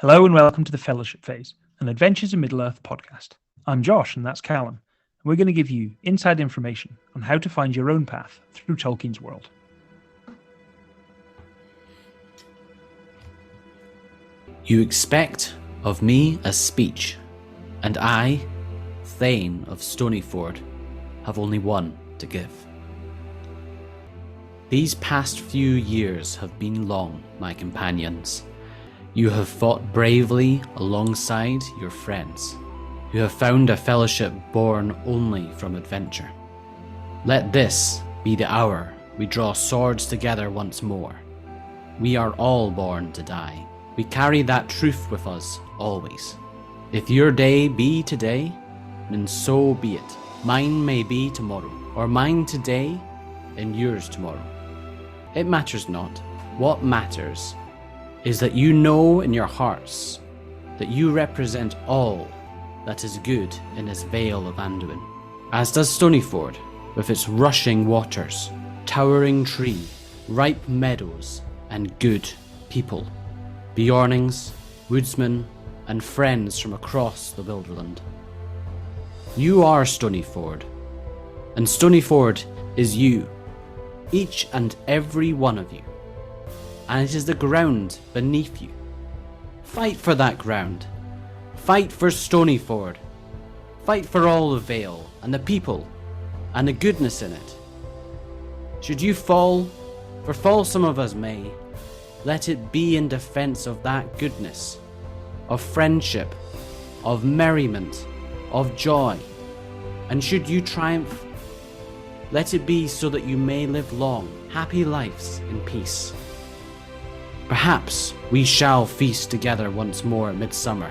Hello and welcome to the Fellowship Phase, an Adventures in Middle-earth podcast. I'm Josh and that's Callum, and we're going to give you inside information on how to find your own path through Tolkien's world. You expect of me a speech, and I, Thane of Stonyford, have only one to give. These past few years have been long, my companions. You have fought bravely alongside your friends. You have found a fellowship born only from adventure. Let this be the hour we draw swords together once more. We are all born to die. We carry that truth with us always. If your day be today, then so be it. Mine may be tomorrow, or mine today and yours tomorrow. It matters not. What matters is that you know in your hearts that you represent all that is good in this vale of Anduin. As does Stonyford, with its rushing waters, towering tree, ripe meadows, and good people. Bjornings, woodsmen, and friends from across the Wilderland. You are Stonyford, and Stonyford is you, each and every one of you. And it is the ground beneath you. Fight for that ground. Fight for Stonyford. Fight for all the Vale, and the people, and the goodness in it. Should you fall, for fall some of us may, let it be in defense of that goodness, of friendship, of merriment, of joy. And should you triumph, let it be so that you may live long, happy lives in peace. Perhaps we shall feast together once more at midsummer.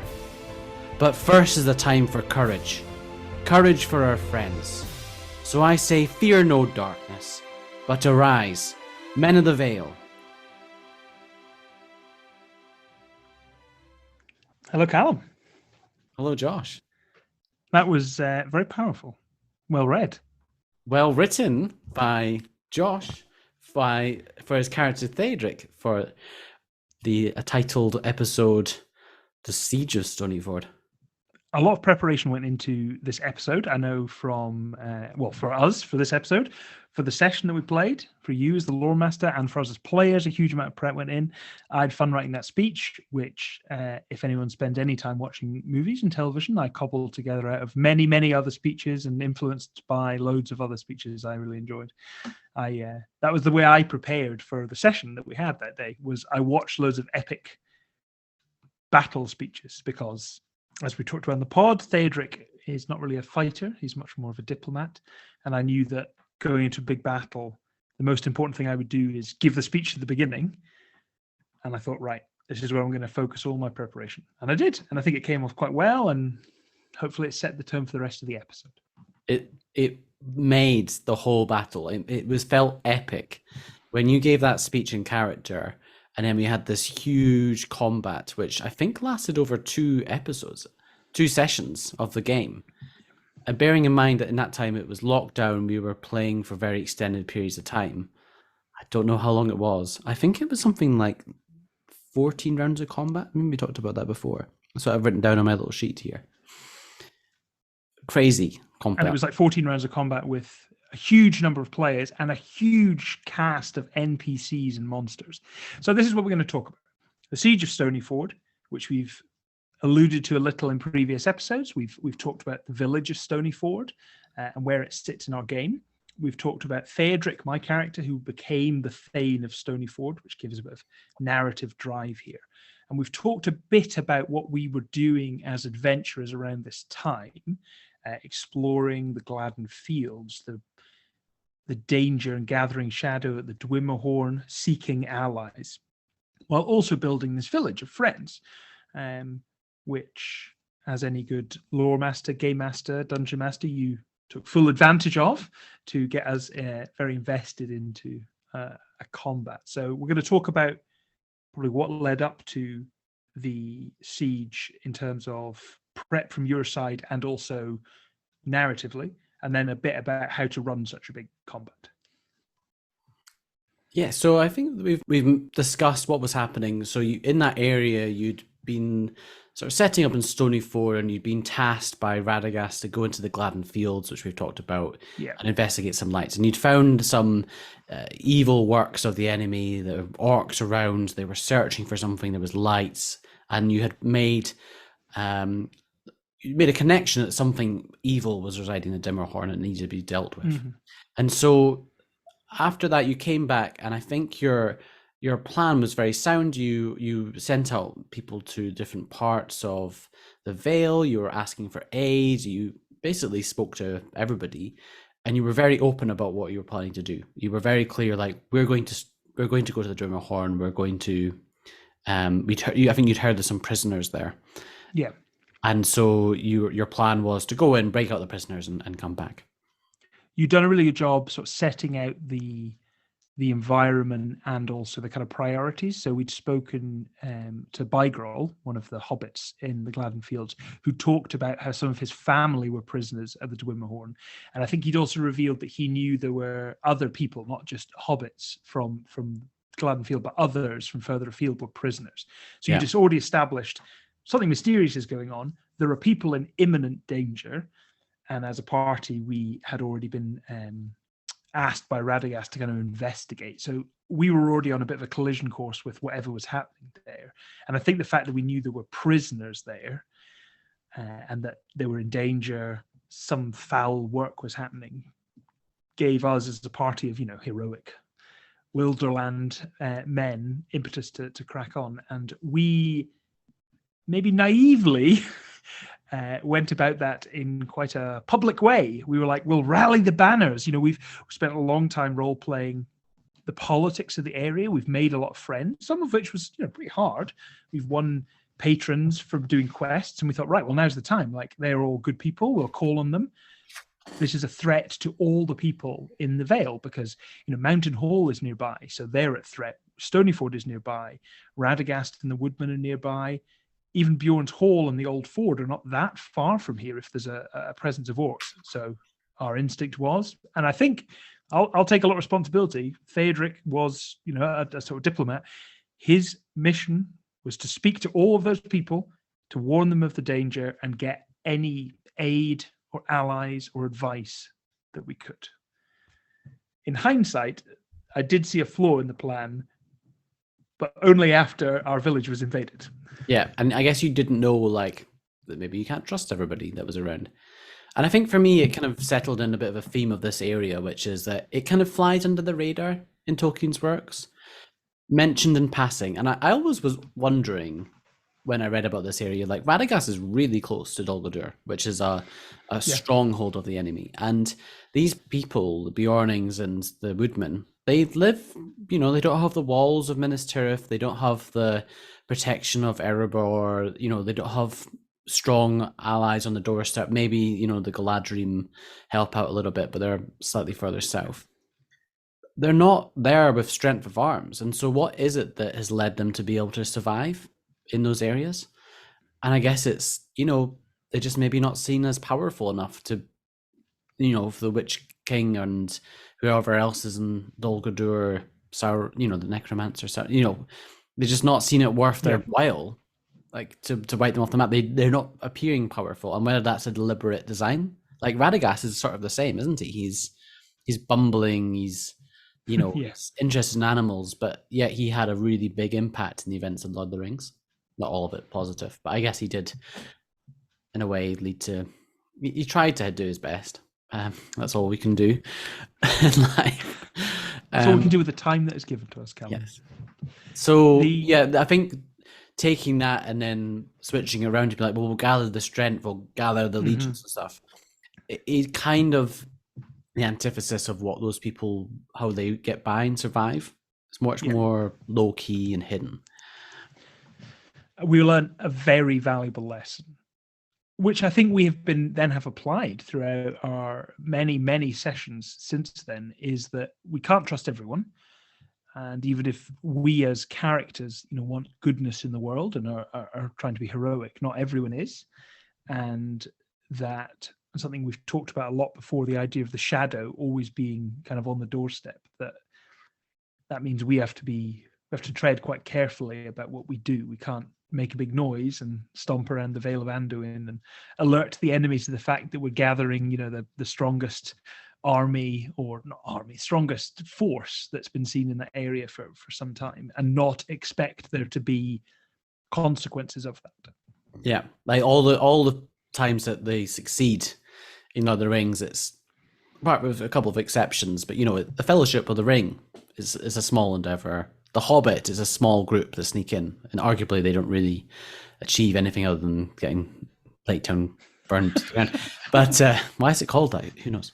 But first is the time for courage. Courage for our friends. So I say, fear no darkness, but arise, men of the Vale. Hello, Callum. Hello, Josh. That was very powerful. Well read. Well written by Josh for his character Theodric for the titled episode, The Siege of Stonyford. A lot of preparation went into this episode. I know from, for us, for this episode, for the session that we played, for you as the lore master, and for us as players, a huge amount of prep went in. I had fun writing that speech, which, if anyone spends any time watching movies and television, I cobbled together out of many, many other speeches and influenced by loads of other speeches I really enjoyed. That was the way I prepared for the session that we had that day, was I watched loads of epic battle speeches because, as we talked about in the pod, Theodric is not really a fighter. He's much more of a diplomat. And I knew that going into a big battle, the most important thing I would do is give the speech at the beginning. And I thought, right, this is where I'm going to focus all my preparation. And I did. And I think it came off quite well. And hopefully it set the tone for the rest of the episode. It made the whole battle. It was felt epic. When you gave that speech in character, and then we had this huge combat, which I think lasted over 2 sessions of the game. And bearing in mind that in that time it was lockdown, we were playing for very extended periods of time. I don't know how long it was. I think it was something like 14 rounds of combat. I mean, we talked about that before. That's what I've written down on my little sheet here. Crazy combat. And it was like 14 rounds of combat with a huge number of players and a huge cast of NPCs and monsters. So this is what we're going to talk about. The Siege of Stonyford, which we've alluded to a little in previous episodes. We've talked about the village of Stonyford and where it sits in our game. We've talked about Theodric, my character, who became the Thane of Stonyford, which gives a bit of narrative drive here. And we've talked a bit about what we were doing as adventurers around this time, exploring the Gladden Fields, the danger and gathering shadow at the Dwimmerhorn, seeking allies, while also building this village of friends, which, as any good lore master, game master, dungeon master, you took full advantage of to get us very invested into a combat. So we're going to talk about probably what led up to the siege in terms of prep from your side and also narratively, and then a bit about how to run such a big combat. Yeah, so I think we've discussed what was happening. So you, in that area, you'd been sort of setting up in Stonyford, and you'd been tasked by Radagast to go into the Gladden Fields, which we've talked about, Yeah. and investigate some lights. And you'd found some evil works of the enemy, the orcs around. They were searching for something. There was lights, and you had made you made a connection that something evil was residing in the Dimmerhorn and needed to be dealt with. Mm-hmm. And so after that, you came back, and I think your plan was very sound. You sent out people to different parts of the Vale. You were asking for aid. You basically spoke to everybody, and you were very open about what you were planning to do. You were very clear, like, we're going to go to the Dimmerhorn. We're going to I think you'd heard there's some prisoners there. Yeah. And so your plan was to go in, break out the prisoners, and come back. You've done a really good job sort of setting out the environment and also the kind of priorities. So we'd spoken to Bygrol, one of the hobbits in the Gladden Fields, who talked about how some of his family were prisoners at the Dwimmerhorn. And I think he'd also revealed that he knew there were other people, not just hobbits from Gladden Field, but others from further afield were prisoners. So you just already established something mysterious is going on. There are people in imminent danger. And as a party, we had already been asked by Radagast to kind of investigate. So we were already on a bit of a collision course with whatever was happening there. And I think the fact that we knew there were prisoners there and that they were in danger, some foul work was happening, gave us as a party of, heroic Wilderland men impetus to crack on. And we maybe naively went about that in quite a public way. We were like, we'll rally the banners. We've spent a long time role-playing the politics of the area. We've made a lot of friends, some of which was pretty hard. We've won patrons from doing quests, and we thought, right, well, now's the time. Like, they're all good people. We'll call on them. This is a threat to all the people in the Vale because, Mountain Hall is nearby, so they're at threat. Stonyford is nearby. Radagast and the Woodmen are nearby. Even Bjorn's Hall and the Old Ford are not that far from here if there's a presence of orcs. So our instinct was, and I think I'll take a lot of responsibility. Theodric was, a sort of diplomat. His mission was to speak to all of those people, to warn them of the danger and get any aid or allies or advice that we could. In hindsight, I did see a flaw in the plan, but only after our village was invaded. Yeah, and I guess you didn't know, like, that maybe you can't trust everybody that was around. And I think for me, it kind of settled in a bit of a theme of this area, which is that it kind of flies under the radar in Tolkien's works, mentioned in passing. And I always was wondering when I read about this area, like, Radagast is really close to Dol Guldur, which is a stronghold of the enemy. And these people, the Bjornings and the Woodmen, they live, they don't have the walls of Minas Tirith, they don't have the protection of Erebor, they don't have strong allies on the doorstep. Maybe, the Galadrim help out a little bit, but they're slightly further south. They're not there with strength of arms. And so what is it that has led them to be able to survive in those areas? And I guess it's, they're just maybe not seen as powerful enough to, for the Witch King and whoever else is in Dol Guldur, the Necromancer, they're just not seen it worth their while, like, to wipe them off the map. They're not appearing powerful, and whether that's a deliberate design. Like, Radagast is sort of the same, isn't he? He's bumbling, he's he's interested in animals, but yet he had a really big impact in the events of Lord of the Rings. Not all of it positive, but I guess he did, in a way, lead to. He tried to do his best. That's all we can do in life. That's all we can do with the time that is given to us, Callum. Yes. So I think taking that and then switching around to be like, well, we'll gather the strength, we'll gather the legions and stuff. It's kind of the antithesis of what those people, how they get by and survive. It's much more low key and hidden. We learned a very valuable lesson, which I think we have applied throughout our many sessions since then, is that we can't trust everyone. And even if we as characters, want goodness in the world and are trying to be heroic, not everyone is. And that something we've talked about a lot before, the idea of the shadow always being kind of on the doorstep, that means we have to tread quite carefully about what we do. We can't make a big noise and stomp around the Vale of Anduin and alert the enemies to the fact that we're gathering, the strongest army, or not army, strongest force that's been seen in that area for some time, and not expect there to be consequences of that. Yeah, like all the times that they succeed in Lord of the Rings, it's apart with a couple of exceptions, but the Fellowship of the Ring is a small endeavor. The Hobbit is a small group that sneak in, and arguably they don't really achieve anything other than getting Lake Town burned to the ground. But why is it called that? Who knows?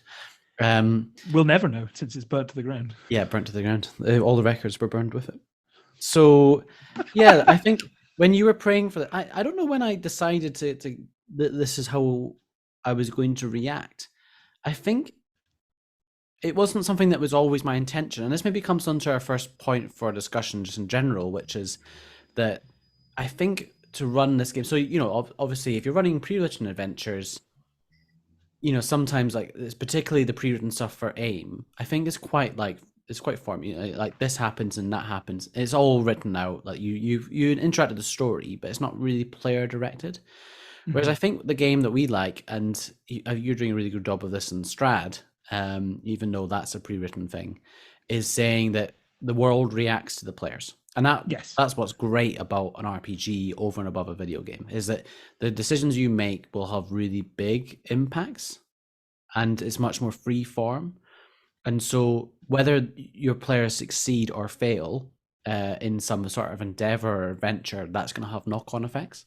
We'll never know, since it's burnt to the ground. Yeah, burnt to the ground. All the records were burned with it. So, yeah, I think when you were praying for that, I don't know when I decided that this is how I was going to react. I think it wasn't something that was always my intention. And this maybe comes on to our first point for discussion just in general, which is that I think to run this game, so, obviously if you're running pre-written adventures, sometimes like it's particularly the pre-written stuff for AiME, I think it's quite formal. Like this happens and that happens. It's all written out. Like you interact with the story, but it's not really player directed. Whereas I think the game that we like, and you're doing a really good job of this in Strad, even though that's a pre-written thing, is saying that the world reacts to the players. And that's what's great about an RPG over and above a video game, is that the decisions you make will have really big impacts, and it's much more free form. And so whether your players succeed or fail in some sort of endeavor or adventure, that's going to have knock-on effects.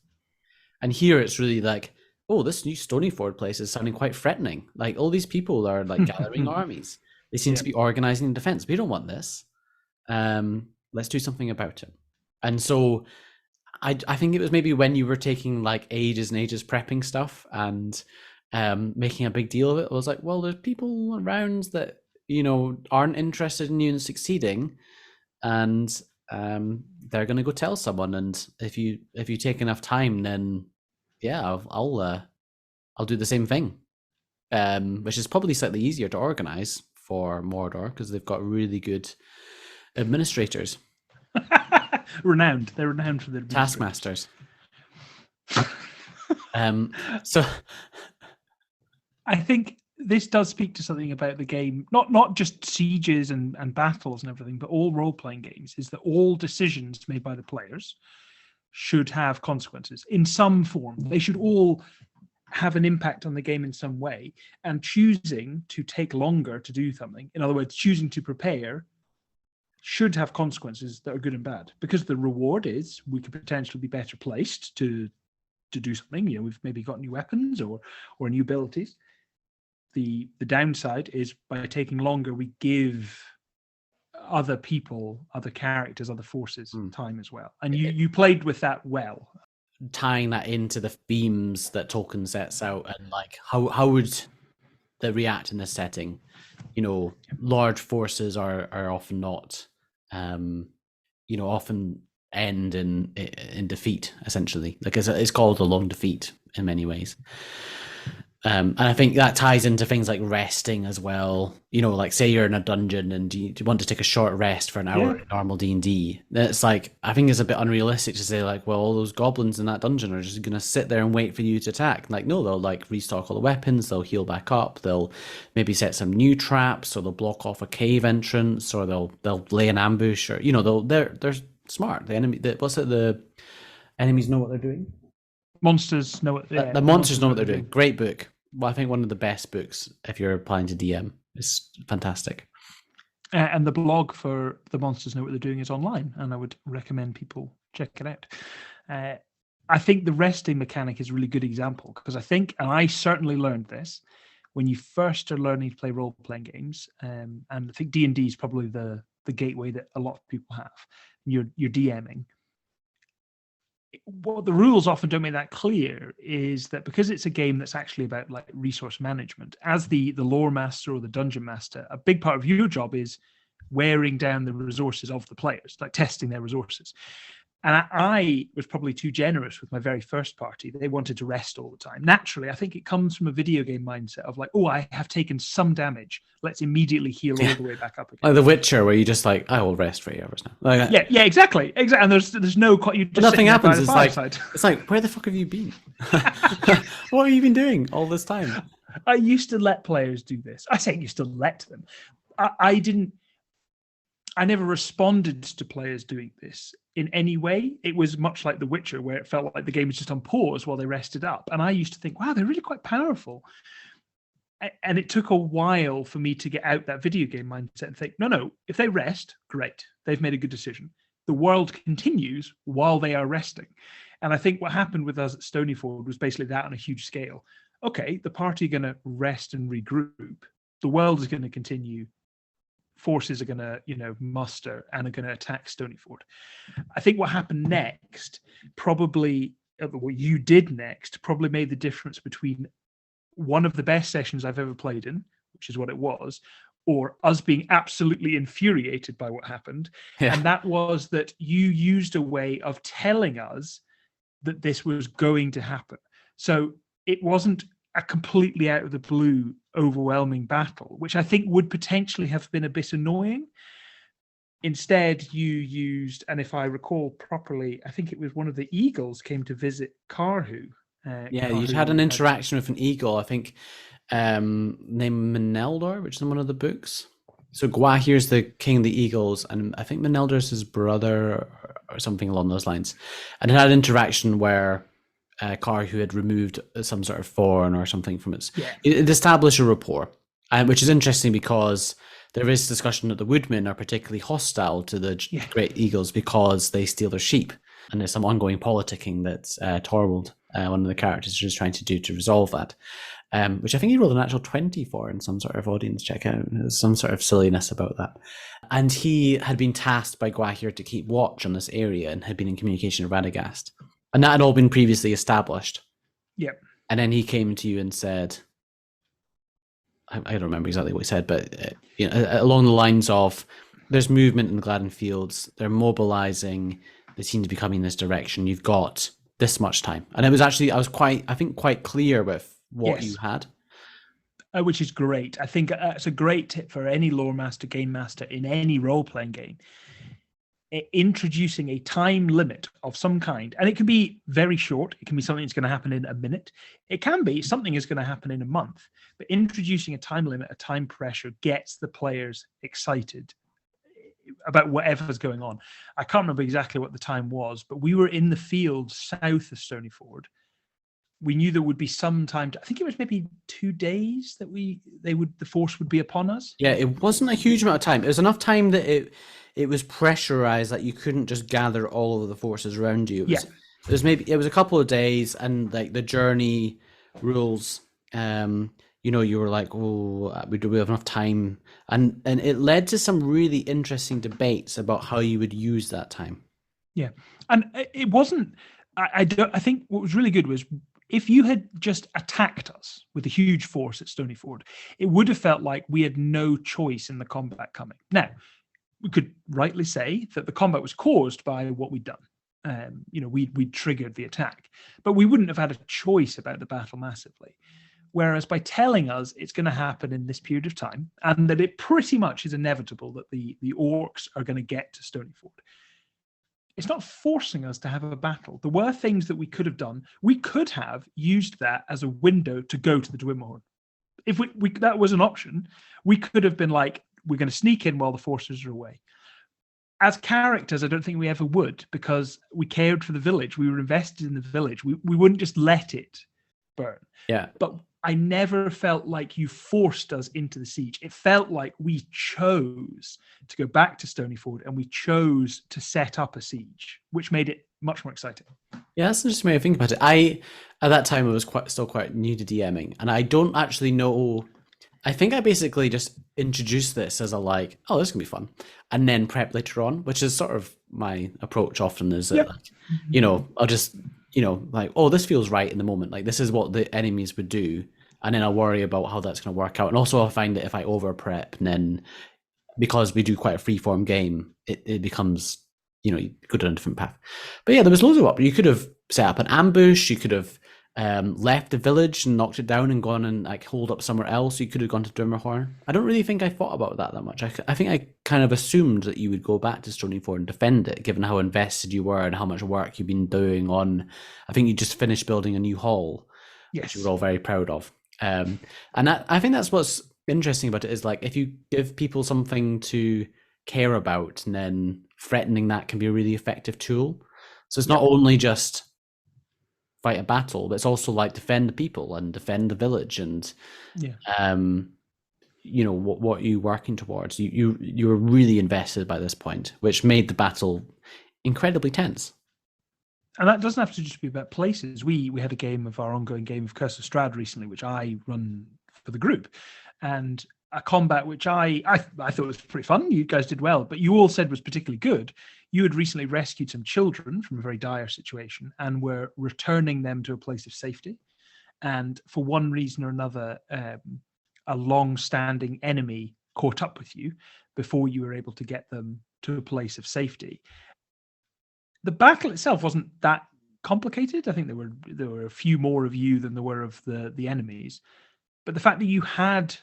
And here it's really like, oh, this new Stonyford place is sounding quite threatening. Like all these people are like gathering armies. They seem to be organizing defense. We don't want this. Let's do something about it. And so I think it was maybe when you were taking like ages and ages prepping stuff and making a big deal of it. I was like, well, there's people around that aren't interested in you and succeeding, and they're going to go tell someone. And if you take enough time, then I'll do the same thing, which is probably slightly easier to organize for Mordor because they've got really good administrators. They're renowned for their taskmasters. So I think this does speak to something about the game, not just sieges and battles and everything, but all role-playing games, is that all decisions made by the players should have consequences in some form. They should all have an impact on the game in some way, and choosing to take longer to do something, in other words, choosing to prepare, should have consequences that are good and bad, because the reward is we could potentially be better placed to do something. We've maybe got new weapons or new abilities. The downside is by taking longer, we give other people, other characters, other forces time as well. And you played with that well. Tying that into the themes that Tolkien sets out, and like how would they react in this setting? Large forces are often not, often end in defeat, essentially. Like it's called a long defeat in many ways. And I think that ties into things like resting as well. Like say you're in a dungeon and you want to take a short rest for an hour in normal D&D. It's like, I think it's a bit unrealistic to say like, well, all those goblins in that dungeon are just going to sit there and wait for you to attack. Like, no, they'll like restock all the weapons, they'll heal back up, they'll maybe set some new traps, or they'll block off a cave entrance, or they'll lay an ambush, or they're smart. The enemies know what they're doing. Monsters know what the monsters know what they're doing. Great book. Well, I think one of the best books if you're planning to DM. It's fantastic. And the blog for The Monsters Know What They're Doing is online, and I would recommend people check it out. I think the resting mechanic is a really good example, because I think, and I certainly learned this when you first are learning to play role-playing games, and I think D&D is probably the gateway that a lot of people have. You're DMing. What the rules often don't make that clear is that because it's a game that's actually about like resource management, as the lore master or the dungeon master, a big part of your job is wearing down the resources of the players, like testing their resources. And I was probably too generous with my very first party. They wanted to rest all the time. Naturally, I think it comes from a video game mindset of like, oh, I have taken some damage. Let's immediately heal all the way back up again. Like The Witcher, where you just like, I will rest for 8 hours now. Like, yeah, exactly. And there's no you just nothing happens. It's like, where the fuck have you been? What have you been doing all this time? I used to let players do this. I say used to let them. I didn't. I never responded to players doing this in any way. It was much like The Witcher, where it felt like the game was just on pause while they rested up. And I used to think, wow, they're really quite powerful. And it took a while for me to get out that video game mindset and think, no, if they rest, great. They've made a good decision. The world continues while they are resting. And I think what happened with us at Stonyford was basically that on a huge scale. Okay, the party are going to rest and regroup. The world is going to continue. Forces are going to, muster and are going to attack Stonyford. I think what happened next, probably what you did next, probably made the difference between one of the best sessions I've ever played in, which is what it was, or us being absolutely infuriated by what happened. Yeah. And that was that you used a way of telling us that this was going to happen. So it wasn't a completely out of the blue, overwhelming battle, which I think would potentially have been a bit annoying. Instead, you used, and if I recall properly, I think it was one of the eagles came to visit Karhu. You had an interaction with an eagle, I think, named Meneldor, which is in one of the books. So Gwahir's the king of the eagles, and I think Meneldor's his brother or something along those lines. And it had an interaction where Karhu had removed some sort of thorn or something from its... Yeah. It established a rapport, which is interesting because there is discussion that the woodmen are particularly hostile to the great eagles because they steal their sheep. And there's some ongoing politicking that Torvald, one of the characters, is trying to do to resolve that, which I think he rolled an actual 20 for in some sort of audience check out. There's some sort of silliness about that. And he had been tasked by Gwahir to keep watch on this area and had been in communication with Radagast. And that had all been previously established. Yep. And then he came to you and said, I don't remember exactly what he said, but along the lines of, there's movement in the Gladden Fields, they're mobilizing, they seem to be coming in this direction, you've got this much time. And it was actually, I was quite clear with what you had. Which is great. I think it's a great tip for any lore master, game master in any role-playing game. Introducing a time limit of some kind, and it can be very short. It can be something that's going to happen in a minute. It can be something is going to happen in a month. But introducing a time limit, a time pressure, gets the players excited about whatever's going on. I can't remember exactly what the time was, but we were in the field south of Stonyford. We knew there would be some time. I think it was maybe 2 days that the force would be upon us. Yeah, it wasn't a huge amount of time. It was enough time that it was pressurized that you couldn't just gather all of the forces around you. It was a couple of days, and like the journey rules, you were like, oh, do we have enough time? And it led to some really interesting debates about how you would use that time. Yeah, and it wasn't. I think what was really good was, if you had just attacked us with a huge force at Stonyford, it would have felt like we had no choice in the combat coming. Now, we could rightly say that the combat was caused by what we'd done. We triggered the attack, but we wouldn't have had a choice about the battle massively. Whereas by telling us it's going to happen in this period of time, and that it pretty much is inevitable that the orcs are going to get to Stonyford, it's not forcing us to have a battle. There were things that we could have done. We could have used that as a window to go to the Dwimmerhorn. If we that was an option, we could have been like, we're going to sneak in while the forces are away. As characters, I don't think we ever would, because we cared for the village. We were invested in the village. We wouldn't just let it burn. Yeah. But I never felt like you forced us into the siege. It felt like we chose to go back to Stonyford, and we chose to set up a siege, which made it much more exciting. Yeah, that's an interesting way of thinking about it. At that time, I was still quite new to DMing, and I don't actually know. I think I basically just introduced this as a like, oh, this can be fun, and then prep later on, which is sort of my approach often. Is that, I'll just, like, oh, this feels right in the moment. Like, this is what the enemies would do, and then I'll worry about how that's going to work out. And also, I find that if I over prep, then because we do quite a freeform game, it becomes you go down a different path. But yeah, there was loads of options. You could have set up an ambush. You could have left the village and knocked it down and gone and like hold up somewhere else. You could have gone to Durmerhorn. I don't really think I thought about that much. I think I kind of assumed that you would go back to Stonyford and defend it, given how invested you were and how much work you've been doing on. I think you just finished building a new hall, which you were all very proud of. And I think that's what's interesting about it is like if you give people something to care about, and then threatening that can be a really effective tool. So it's not only just fight a battle, but it's also like defend the people and defend the village and what you're working towards. You were really invested by this point, which made the battle incredibly tense. And that doesn't have to just be about places. We had a game of our ongoing game of Curse of Strahd recently, which I run for the group, and a combat which I thought was pretty fun. You guys did well, but you all said was particularly good. You had recently rescued some children from a very dire situation and were returning them to a place of safety. And for one reason or another, a long-standing enemy caught up with you before you were able to get them to a place of safety. The battle itself wasn't that complicated. I think there were a few more of you than there were of the enemies. But the fact that you had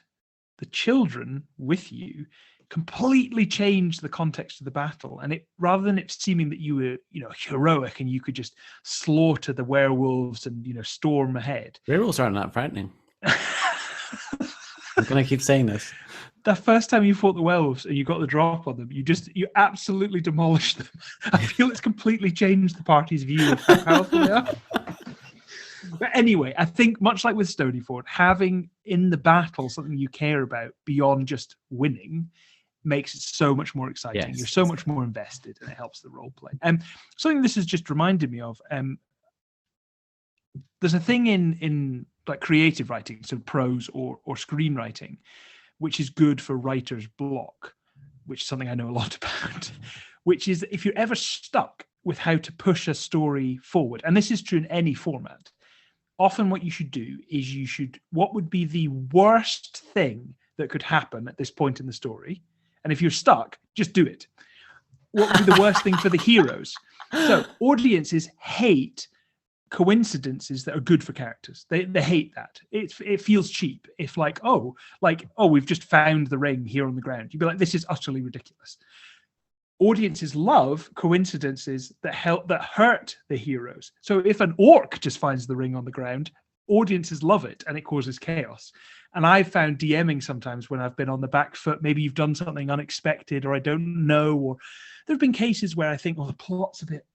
the children with you completely changed the context of the battle. And it, rather than it seeming that you were, heroic and you could just slaughter the werewolves and, storm ahead. Werewolves aren't that frightening. I'm going to keep saying this. The first time you fought the werewolves and you got the drop on them, you absolutely demolished them. I feel it's completely changed the party's view of how powerful they are. But anyway, I think much like with Stonyford, having in the battle something you care about beyond just winning makes it so much more exciting. Yes. You're so much more invested, and it helps the role play. Something this has just reminded me of, there's a thing in like creative writing, so prose or screenwriting, which is good for writer's block, which is something I know a lot about, which is if you're ever stuck with how to push a story forward, and this is true in any format, often what you should do is what would be the worst thing that could happen at this point in the story? And if you're stuck, just do it. What would be the worst thing for the heroes? So audiences hate coincidences that are good for characters. They hate that. It feels cheap. If we've just found the ring here on the ground. You'd be like, this is utterly ridiculous. Audiences love coincidences that hurt the heroes. So if an orc just finds the ring on the ground, audiences love it and it causes chaos. And I've found DMing sometimes when I've been on the back foot, maybe you've done something unexpected or I don't know, or there have been cases where I think, the plot's a bit,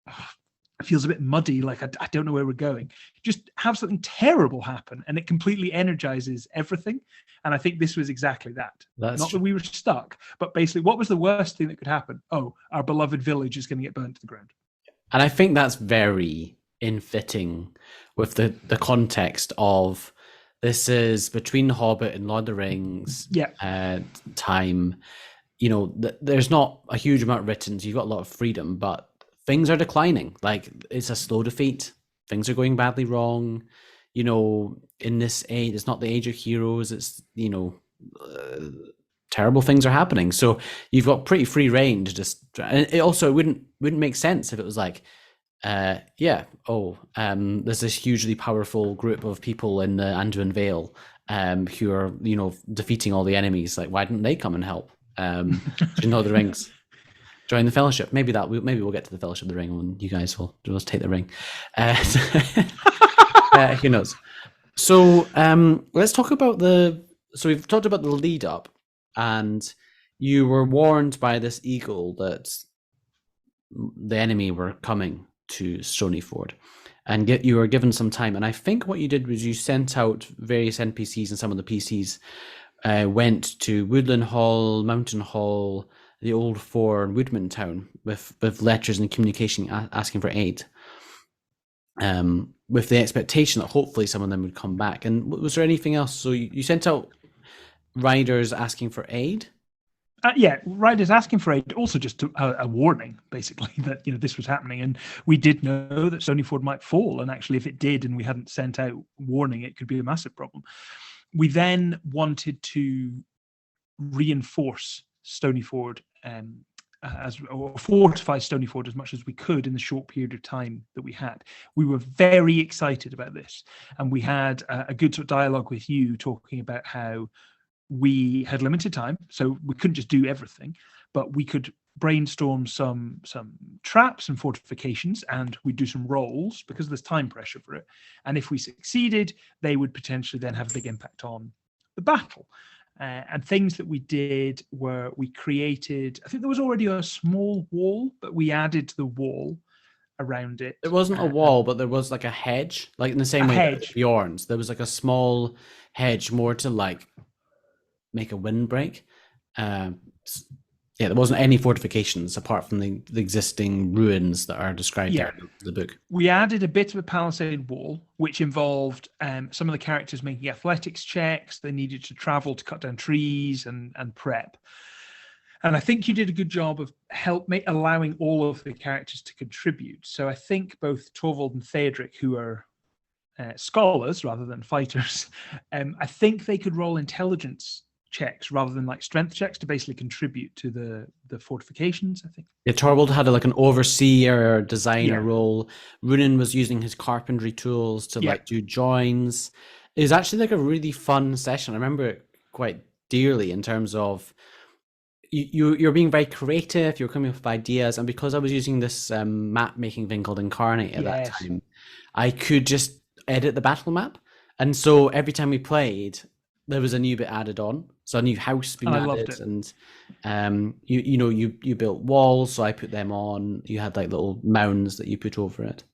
it feels a bit muddy, like I don't know where we're going. Just have something terrible happen and it completely energizes everything. And I think this was exactly that. Not true. That we were stuck, but basically what was the worst thing that could happen? Oh, our beloved village is going to get burnt to the ground. And I think that's very in-fitting with the context of this is between The Hobbit and Lord of the Rings time. There's not a huge amount written, so you've got a lot of freedom, but things are declining. Like, it's a slow defeat. Things are going badly wrong. In this age, it's not the age of heroes. It's, terrible things are happening. So you've got pretty free reign to just, and it also wouldn't make sense if it was like, there's this hugely powerful group of people in the Anduin Vale who are, defeating all the enemies. Like, why didn't they come and help? Lord of the Rings. Join the Fellowship. Maybe we'll get to the Fellowship of the Ring when you guys will just take the ring. Who knows? So let's talk about so we've talked about the lead up, and you were warned by this eagle that the enemy were coming to Stonyford, and you were given some time. And I think what you did was you sent out various NPCs, and some of the PCs went to Woodland Hall, Mountain Hall, the Old Four, and Woodman Town with letters and communication asking for aid, with the expectation that hopefully some of them would come back. And was there anything else? So you sent out riders asking for aid? Riders asking for aid, also just a warning, basically, that this was happening. And we did know that Stonyford might fall. And actually, if it did and we hadn't sent out warning, it could be a massive problem. We then wanted to reinforce Stonyford or fortify Stonyford as much as we could in the short period of time that we had. We were very excited about this, and we had a good sort of dialogue with you talking about how we had limited time, so we couldn't just do everything, but we could brainstorm some traps and fortifications, and we'd do some rolls because there's time pressure for it. And if we succeeded, they would potentially then have a big impact on the battle. And things that we did were we created, I think there was already a small wall, but we added the wall around it. There wasn't a wall, but there was like a hedge, like in the same way that Bjorn's. There was like a small hedge, more to like make a windbreak. Yeah, there wasn't any fortifications apart from the existing ruins that are described there in the book. We added a bit of a palisade wall, which involved some of the characters making athletics checks. They needed to travel to cut down trees and prep. And I think you did a good job of allowing all of the characters to contribute. So I think both Torvald and Theodric, who are scholars rather than fighters, I think they could roll intelligence checks rather than like strength checks to basically contribute to the fortifications, I think. Yeah, Torvald had like an overseer or designer role. Runan was using his carpentry tools to like do joins. It was actually like a really fun session. I remember it quite dearly in terms of you're being very creative, you're coming up with ideas, and because I was using this map making thing called Incarnate at that time, I could just edit the battle map. And so every time we played, there was a new bit added on. So a new house being added, and you built walls, so I put them on. You had like little mounds that you put over it.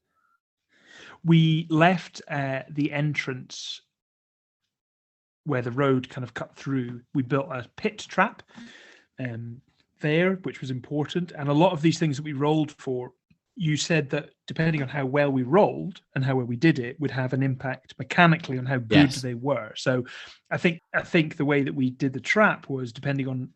We left the entrance where the road kind of cut through. We built a pit trap there, which was important. And a lot of these things that we rolled for, you said that depending on how well we rolled and how well we did it would have an impact mechanically on how good they were. So I think the way that we did the trap was depending on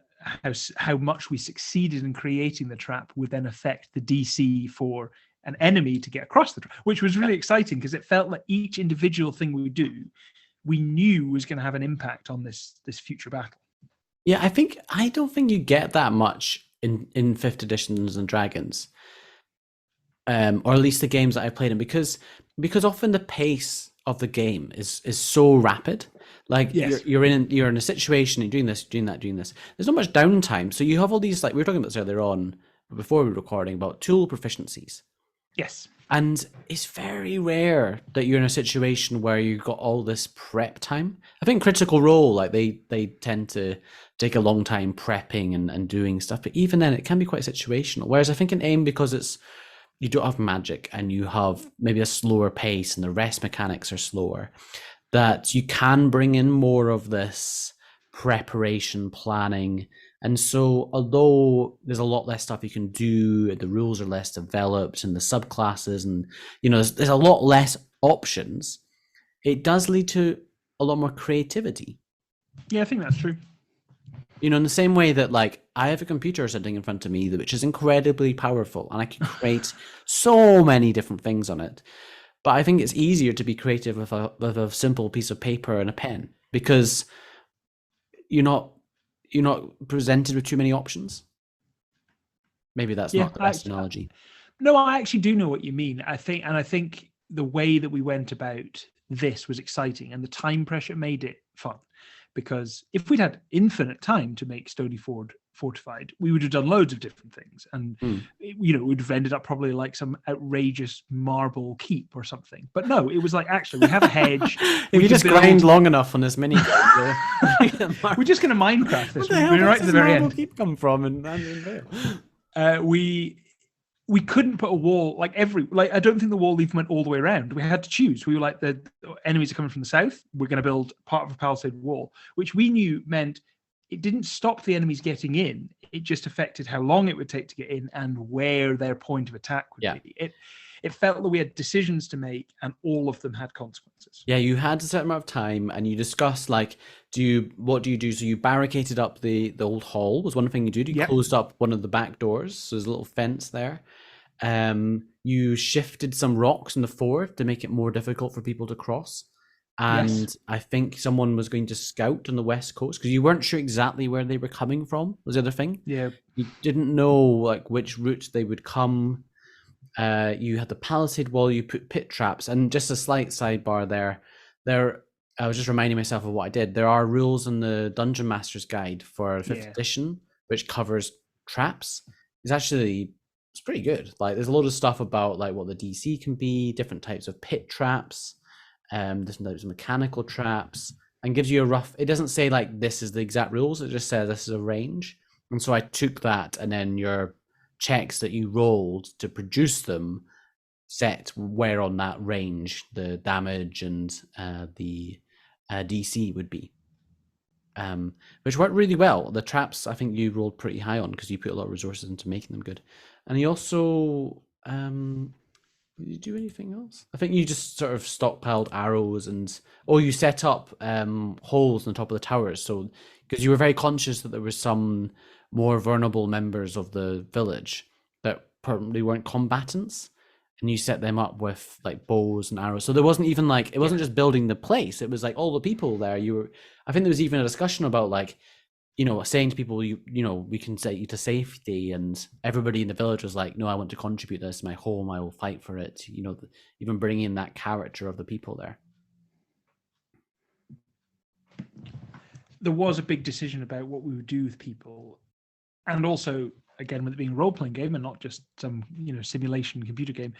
how much we succeeded in creating the trap would then affect the DC for an enemy to get across the trap, which was really exciting because it felt like each individual thing we do, we knew was going to have an impact on this future battle. Yeah, I don't think you get that much in 5th editions and Dragons. Or at least the games that I played in, because often the pace of the game is so rapid. Like you're in a situation, you're doing this, doing that, doing this. There's not much downtime, so you have all these, like we were talking about this earlier on before we were recording, about tool proficiencies. Yes, and it's very rare that you're in a situation where you've got all this prep time. I think Critical Role, like they tend to take a long time prepping and doing stuff, but even then it can be quite situational. Whereas I think in AiME, because you don't have magic and you have maybe a slower pace and the rest mechanics are slower, that you can bring in more of this preparation planning. And so although there's a lot less stuff you can do, the rules are less developed and the subclasses, and there's a lot less options, it does lead to a lot more creativity. Yeah, I think that's true. In the same way that, like, I have a computer sitting in front of me which is incredibly powerful and I can create so many different things on it. But I think it's easier to be creative with a simple piece of paper and a pen, because you're not presented with too many options. Maybe that's not the best analogy. No, I actually do know what you mean. I think the way that we went about this was exciting, and the time pressure made it fun. Because if we'd had infinite time to make Stonyford fortified, we would have done loads of different things, and we'd have ended up probably like some outrageous marble keep or something. But no, it was like, actually, we have a hedge. If you just grind long enough on this mini game, we're just going to Minecraft this. We're right to the very end. Keep come from? We couldn't put a wall I don't think the wall even went all the way around. We had to choose. We were like, the enemies are coming from the south. We're going to build part of a palisade wall, which we knew meant it didn't stop the enemies getting in. It just affected how long it would take to get in and where their point of attack would be. It felt that we had decisions to make, and all of them had consequences. Yeah, you had a certain amount of time, and you discussed, like, what do you do? So you barricaded up the old hall was one thing you did. You closed up one of the back doors, so there's a little fence there. You shifted some rocks in the ford to make it more difficult for people to cross. and Yes. I think someone was going to scout on the west coast because you weren't sure exactly where they were coming from. Was the other thing? Yeah. You didn't know like which route they would come. You had the palisade wall. You put pit traps, and just a slight sidebar there. There, I was just reminding myself of what I did. There are rules in the Dungeon Master's Guide for Fifth Yeah. Edition, which covers traps. It's pretty good. Like, there's a lot of stuff about like what the DC can be, different types of pit traps, different types of mechanical traps, and gives you a rough. It doesn't say like this is the exact rules. It just says this is a range. And so I took that, and then your checks that you rolled to produce them set where on that range the damage and the DC would be, which worked really well. The traps I think you rolled pretty high on because you put a lot of resources into making them good, and you also did you do anything else? I think you just sort of stockpiled arrows you set up holes on top of the towers. So because you were very conscious that there were some more vulnerable members of the village that probably weren't combatants, and you set them up with like bows and arrows. So there wasn't even like it wasn't just building the place. It was like all the people there. I think there was even a discussion about like saying to people, we can set you to safety, and everybody in the village was like, no, I want to contribute this to my home. I will fight for it. Even bringing in that character of the people there. There was a big decision about what we would do with people, and also, again, with it being a role-playing game and not just some simulation computer game,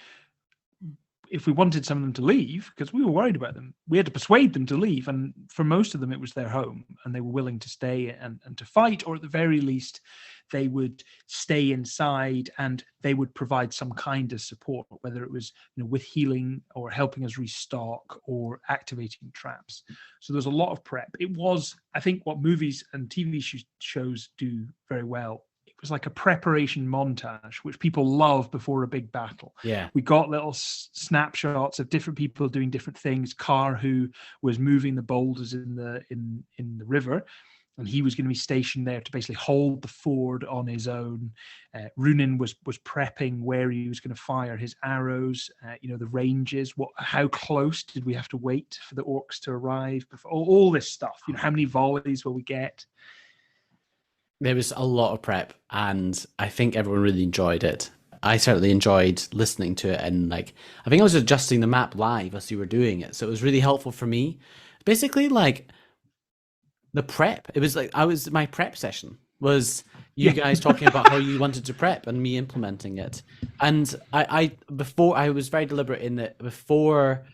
if we wanted some of them to leave, because we were worried about them, we had to persuade them to leave. And for most of them, it was their home, and they were willing to stay and to fight, or at the very least, they would stay inside and they would provide some kind of support, whether it was with healing or helping us restock or activating traps. So there's a lot of prep. It was, I think, what movies and TV shows do very well. It was like a preparation montage, which people love before a big battle. Yeah. We got little snapshots of different people doing different things. Carr, who was moving the boulders in the river, and he was going to be stationed there to basically hold the ford on his own. Runin was prepping where he was going to fire his arrows. The ranges. How close did we have to wait for the orcs to arrive? Before all this stuff. How many volleys will we get? There was a lot of prep, and I think everyone really enjoyed it. I certainly enjoyed listening to it, and I think I was adjusting the map live as you were doing it, so it was really helpful for me. Basically, the prep, it was my prep session was you guys talking about how you wanted to prep and me implementing it. And I was very deliberate in that before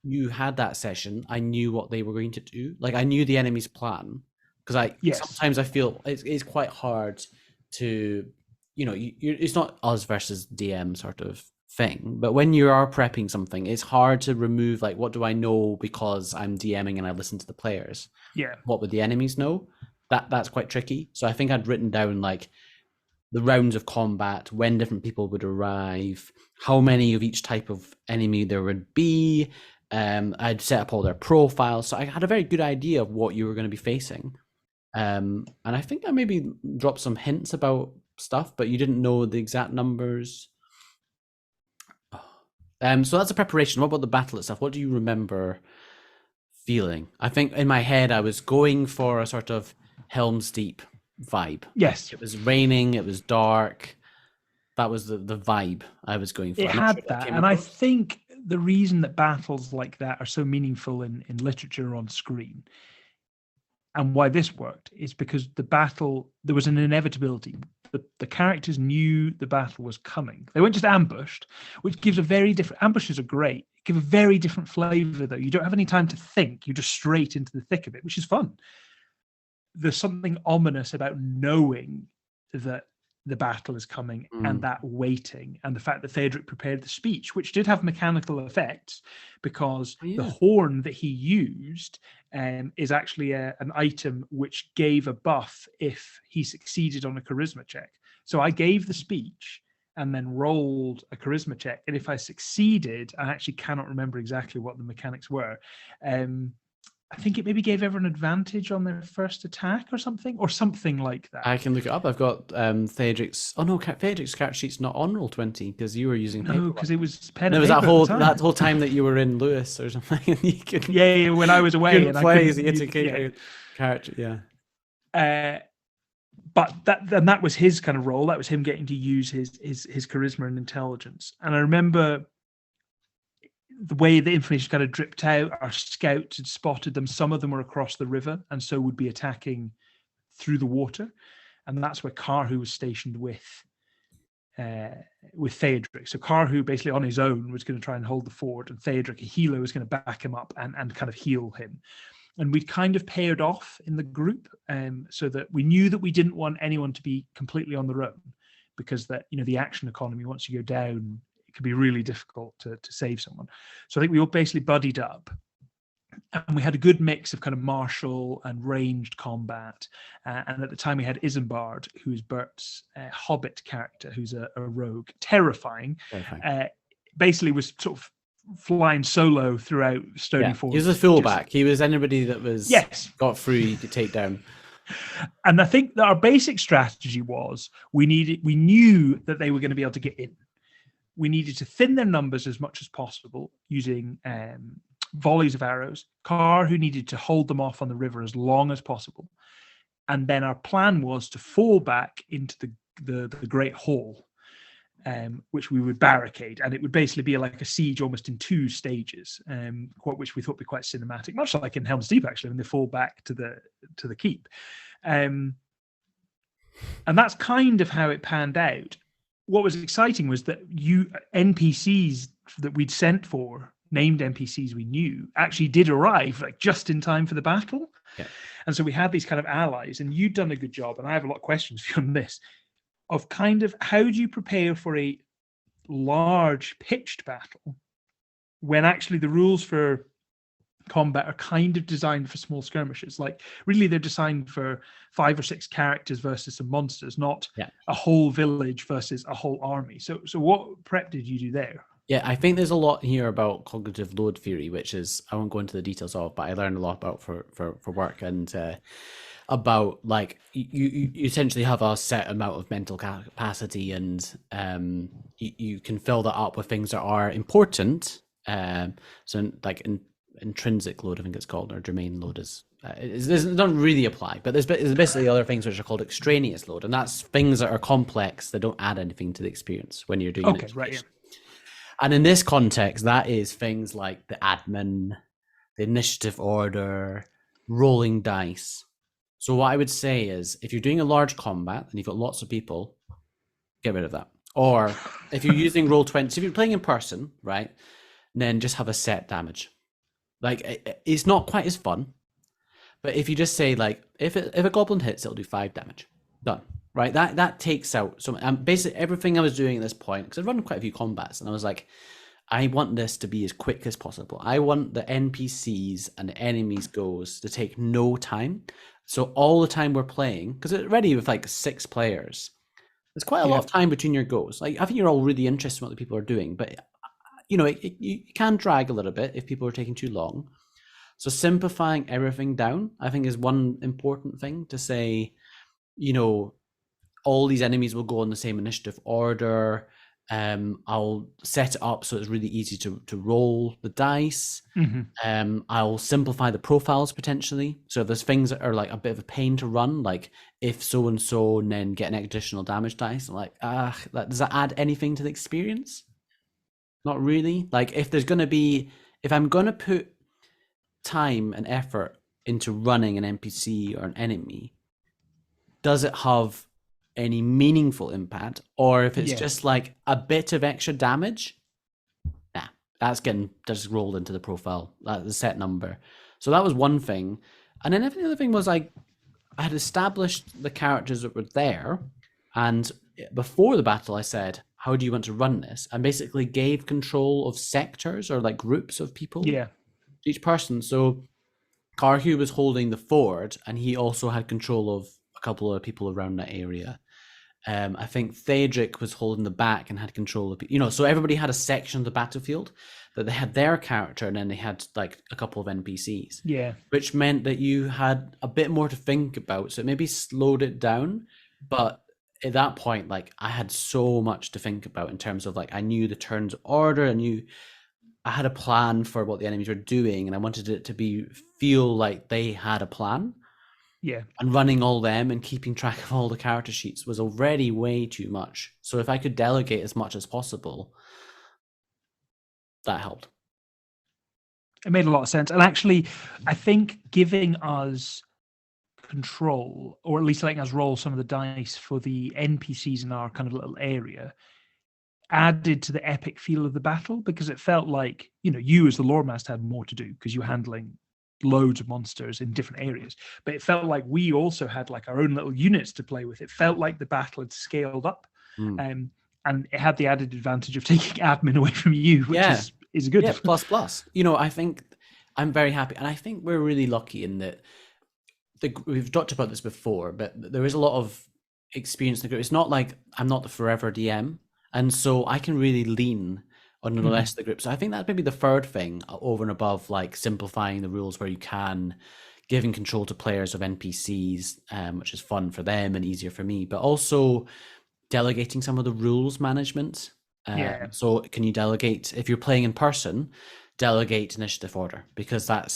you had that session, I knew what they were going to do. I knew the enemy's plan. Because sometimes I feel it's quite hard to, it's not us versus DM sort of thing. But when you are prepping something, it's hard to remove what do I know because I'm DMing and I listen to the players. Yeah. What would the enemies know? That's quite tricky. So I think I'd written down the rounds of combat, when different people would arrive, how many of each type of enemy there would be. I'd set up all their profiles, so I had a very good idea of what you were going to be facing. And I think I maybe dropped some hints about stuff, but you didn't know the exact numbers. So that's a preparation. What about the battle itself? What do you remember feeling? I think in my head I was going for a sort of Helm's Deep vibe. Yes. It was raining, it was dark. That was the vibe I was going for. It had that, and I think the reason that battles like that are so meaningful in literature on screen, and why this worked, is because the battle, there was an inevitability. The characters knew the battle was coming. They weren't just ambushed, which gives a very different. Ambushes are great. Give a very different flavor, though. You don't have any time to think. You're just straight into the thick of it, which is fun. There's something ominous about knowing that the battle is coming and that waiting, and the fact that Theodric prepared the speech, which did have mechanical effects, because the horn that he used is actually an item which gave a buff if he succeeded on a charisma check. So I gave the speech and then rolled a charisma check, and if I succeeded, I actually cannot remember exactly what the mechanics were. I I think it maybe gave everyone advantage on their first attack or something like that. I can look it up. I've got Theodric's. Oh no, Theodric's character sheet's not on Roll20 because you were using paper. No, because it was pen There and was paper that whole time that you were in Lewis or something, and you couldn't. Yeah, when I was away and play, I couldn't you had to keep your character. Yeah. But that was his kind of role. That was him getting to use his charisma and intelligence. And I remember the way the information kind of dripped out. Our scouts had spotted them. Some of them were across the river, and so would be attacking through the water. And that's where Karhu was stationed with Theodric. So Karhu basically on his own was going to try and hold the fort, and Theodric, a healer, was going to back him up and kind of heal him. And we'd kind of paired off in the group, so that we knew that we didn't want anyone to be completely on their own, because that, you know, the action economy, once you go down, it can be really difficult to save someone. So I think we all basically buddied up, and we had a good mix of kind of martial and ranged combat. And at the time we had Isambard, who is Bert's hobbit character, who's a rogue, terrifying. Basically was sort of flying solo throughout Stonyford. He was a fullback. He was anybody that was got through you could take down. And I think that our basic strategy was we knew that they were going to be able to get in. We needed to thin their numbers as much as possible using volleys of arrows. Karhu needed to hold them off on the river as long as possible. And then our plan was to fall back into the Great Hall, which we would barricade, and it would basically be like a siege almost in two stages, which we thought would be quite cinematic, much like in Helm's Deep, actually, when they fall back to the keep. And that's kind of how it panned out. What was exciting was that NPCs that we'd sent for, named NPCs we knew, actually did arrive like just in time for the battle. Yeah. And so we had these kind of allies, and you'd done a good job, and I have a lot of questions for you on this, of kind of how do you prepare for a large pitched battle when actually the rules for combat are kind of designed for small skirmishes. Like really they're designed for 5 or 6 characters versus some monsters, not a whole village versus a whole army. So what prep did you do there? Yeah, I think there's a lot here about cognitive load theory, which is, I won't go into the details of, but I learned a lot about for work, and about like you essentially have a set amount of mental capacity, and you can fill that up with things that are important. So like intrinsic load, I think it's called, or germane load is. It doesn't really apply, but there's basically other things which are called extraneous load, and that's things that are complex that don't add anything to the experience when you're doing it. Right, yeah. And in this context, that is things like the admin, the initiative order, rolling dice. So what I would say is, if you're doing a large combat and you've got lots of people, get rid of that. Or if you're using Roll20, so if you're playing in person, right, then just have a set damage. Like, it's not quite as fun, but if you just say, like, if a goblin hits, it'll do 5 damage. Done. Right? That takes out some. Basically, everything I was doing at this point, because I've run quite a few combats, and I was like, I want this to be as quick as possible. I want the NPCs and the enemies goes to take no time. So all the time we're playing, because it's already with like 6 players, there's quite a lot of time between your goes. Like, I think you're all really interested in what the people are doing, but you know, you can drag a little bit if people are taking too long. So simplifying everything down, I think, is one important thing to say. You know, all these enemies will go in the same initiative order. I'll set it up so it's really easy to roll the dice. Mm-hmm. I'll simplify the profiles potentially. So if there's things that are like a bit of a pain to run, like if so and so, and then get an additional damage dice, I'm like, does that add anything to the experience? Not really. Like if I'm going to put time and effort into running an NPC or an enemy, does it have any meaningful impact? Or if it's just like a bit of extra damage, that's getting just rolled into the profile, the set number. So that was one thing. And then the other thing was I had established the characters that were there, and before the battle I said, how do you want to run this? And basically gave control of sectors or like groups of people to each person. So Karhu was holding the ford, and he also had control of a couple of people around that area. I think Theodric was holding the back and had control of, so everybody had a section of the battlefield, that they had their character and then they had like a couple of NPCs. Yeah. Which meant that you had a bit more to think about. So it maybe slowed it down. But at that point, like I had so much to think about in terms of like I knew the turns of order, I had a plan for what the enemies were doing, and I wanted it to feel like they had a plan. Yeah. And running all them and keeping track of all the character sheets was already way too much. So if I could delegate as much as possible, that helped. It made a lot of sense. And actually, I think giving us control, or at least letting us roll some of the dice for the NPCs in our kind of little area, added to the epic feel of the battle, because it felt like, you as the lore master had more to do because you were handling loads of monsters in different areas, but it felt like we also had like our own little units to play with. It felt like the battle had scaled up, and it had the added advantage of taking admin away from you, which is good. Yeah, plus. I think I'm very happy, and I think we're really lucky in that we've talked about this before, but there is a lot of experience in the group. It's not like I'm not the forever DM, and so I can really lean on the rest of the group. So I think that's maybe the third thing over and above like simplifying the rules where you can, giving control to players of NPCs, which is fun for them and easier for me, but also delegating some of the rules management. So can you delegate, if you're playing in person, delegate initiative order, because that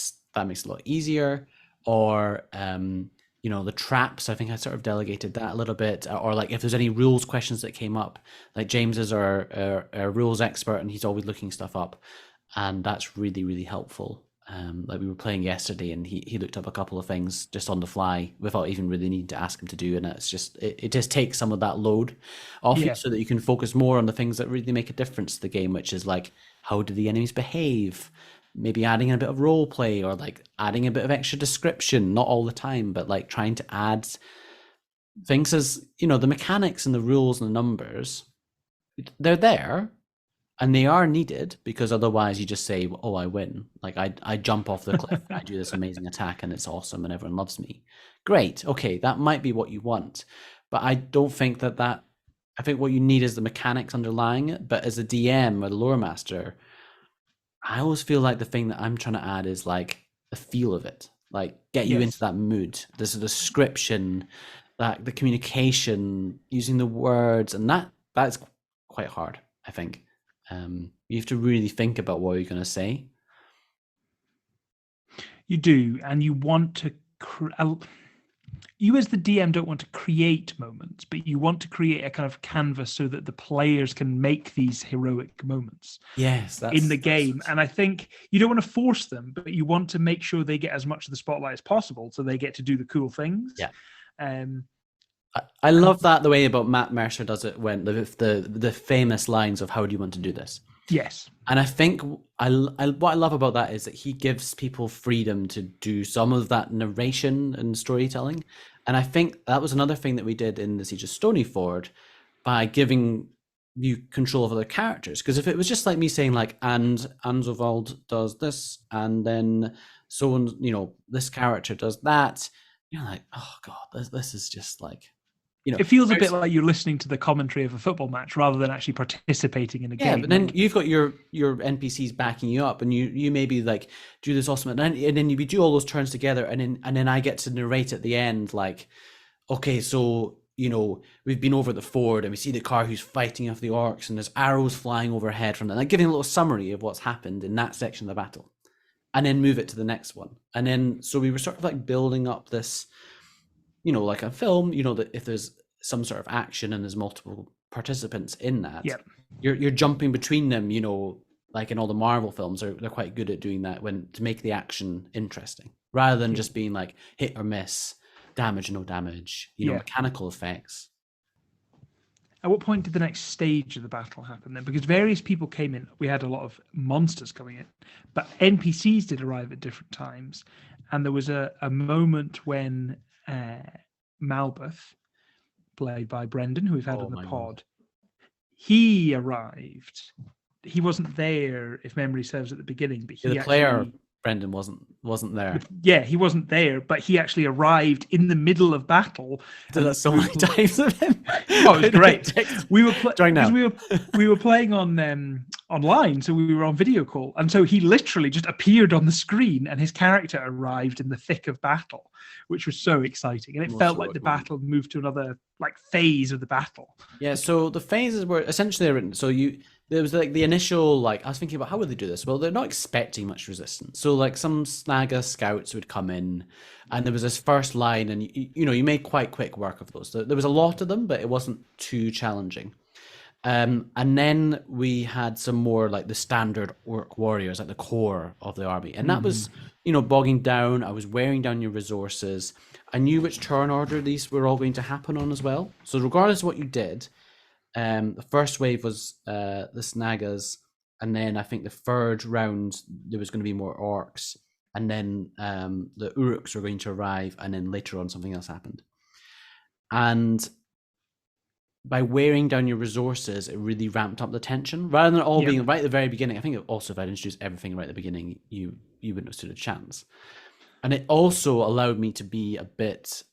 makes it a lot easier. Or the traps, I think I sort of delegated that a little bit. Or like if there's any rules questions that came up, like James is our rules expert and he's always looking stuff up, and that's really, really helpful. Like we were playing yesterday and he looked up a couple of things just on the fly without even really needing to ask him to do, and it's just it just takes some of that load off you so that you can focus more on the things that really make a difference to the game, which is like, how do the enemies behave? Maybe adding a bit of role play, or like adding a bit of extra description, not all the time, but like trying to add things as, the mechanics and the rules and the numbers, they're there and they are needed, because otherwise you just say, oh, I win. Like I jump off the cliff, I do this amazing attack and it's awesome and everyone loves me. Great. Okay. That might be what you want, but I don't think I think what you need is the mechanics underlying it. But as a DM or the lore master, I always feel like the thing that I'm trying to add is like the feel of it, like get you into that mood. There's a description, like the communication, using the words, and that's quite hard, I think. You have to really think about what you're going to say. You do, and you want to. You as the DM don't want to create moments, but you want to create a kind of canvas so that the players can make these heroic moments in the game. And I think you don't want to force them, but you want to make sure they get as much of the spotlight as possible so they get to do the cool things. Yeah. I love that, the way about Matt Mercer does it, when the famous lines of, how do you want to do this? Yes. And I think what I love about that is that he gives people freedom to do some of that narration and storytelling. And I think that was another thing that we did in the Siege of Stonyford, by giving you control of other characters. Because if it was just like me saying like, and Anzovald does this, and then this character does that, you're like, oh God, this is just like, it feels a bit like you're listening to the commentary of a football match rather than actually participating in a game. Yeah, but then you've got your NPCs backing you up, and you maybe like do this awesome, and then you do all those turns together, and then I get to narrate at the end like, okay, so we've been over the ford and we see the car who's fighting off the orcs, and there's arrows flying overhead from that, like giving a little summary of what's happened in that section of the battle, and then move it to the next one, and then so we were sort of like building up this, like a film, that if there's some sort of action and there's multiple participants in that, you're jumping between them, like in all the Marvel films, they're quite good at doing that, to make the action interesting, rather than just being like hit or miss, damage, no damage, mechanical effects. At what point did the next stage of the battle happen then? Because various people came in. We had a lot of monsters coming in, but NPCs did arrive at different times. And there was a moment when Malbeth, played by Brendan, who we've had on the pod, he arrived. He wasn't there, if memory serves, at the beginning, but the player Brendan wasn't there. Yeah, he wasn't there, but he actually arrived in the middle of battle. I did that so many times of him. Oh, it was great. We were we were playing on online, so we were on video call, and so he literally just appeared on the screen and his character arrived in the thick of battle, which was so exciting, and it Most felt like the heroic moment. battle moved to another like phase of the battle. Yeah, so the phases were essentially written. So there was like the initial, like, I was thinking about how would they do this? Well, they're not expecting much resistance. So like some Snaga scouts would come in, and there was this first line, and you made quite quick work of those. There was a lot of them, but it wasn't too challenging. And then we had some more like the standard orc warriors, like the core of the army. And that was, bogging down. I was wearing down your resources. I knew which turn order these were all going to happen on as well. So regardless of what you did, the first wave was the Snagas, and then I think the third round there was going to be more orcs, and then the Uruks were going to arrive, and then later on something else happened. And by wearing down your resources, it really ramped up the tension. Rather than it all being right at the very beginning, I think also if I'd introduced everything right at the beginning, you wouldn't have stood a chance. And it also allowed me to be a bit...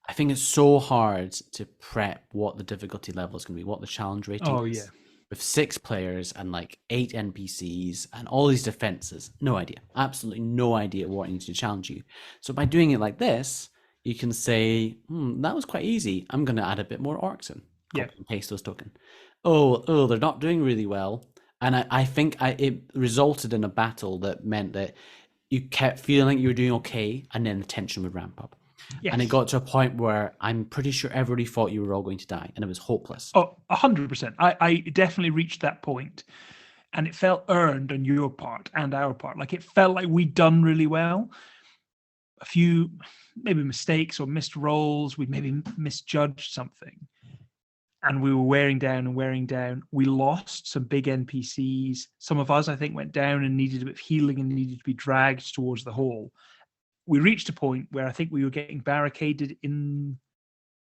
I think it's so hard to prep what the difficulty level is going to be, what the challenge rating is. With 6 players and like 8 NPCs and all these defenses, no idea. Absolutely no idea what needs to challenge you. So by doing it like this, you can say, that was quite easy. I'm going to add a bit more orcs in. Copy and paste those tokens. Oh, they're not doing really well. And I think it resulted in a battle that meant that you kept feeling you were doing okay, and then the tension would ramp up. Yes. And it got to a point where I'm pretty sure everybody thought you were all going to die, and it was hopeless. Oh, 100%. I definitely reached that point, and it felt earned on your part and our part. Like it felt like we'd done really well. A few maybe mistakes or missed rolls. We maybe misjudged something, and we were wearing down and wearing down. We lost some big NPCs. Some of us, I think, went down and needed a bit of healing and needed to be dragged towards the hall. We reached a point where I think we were getting barricaded in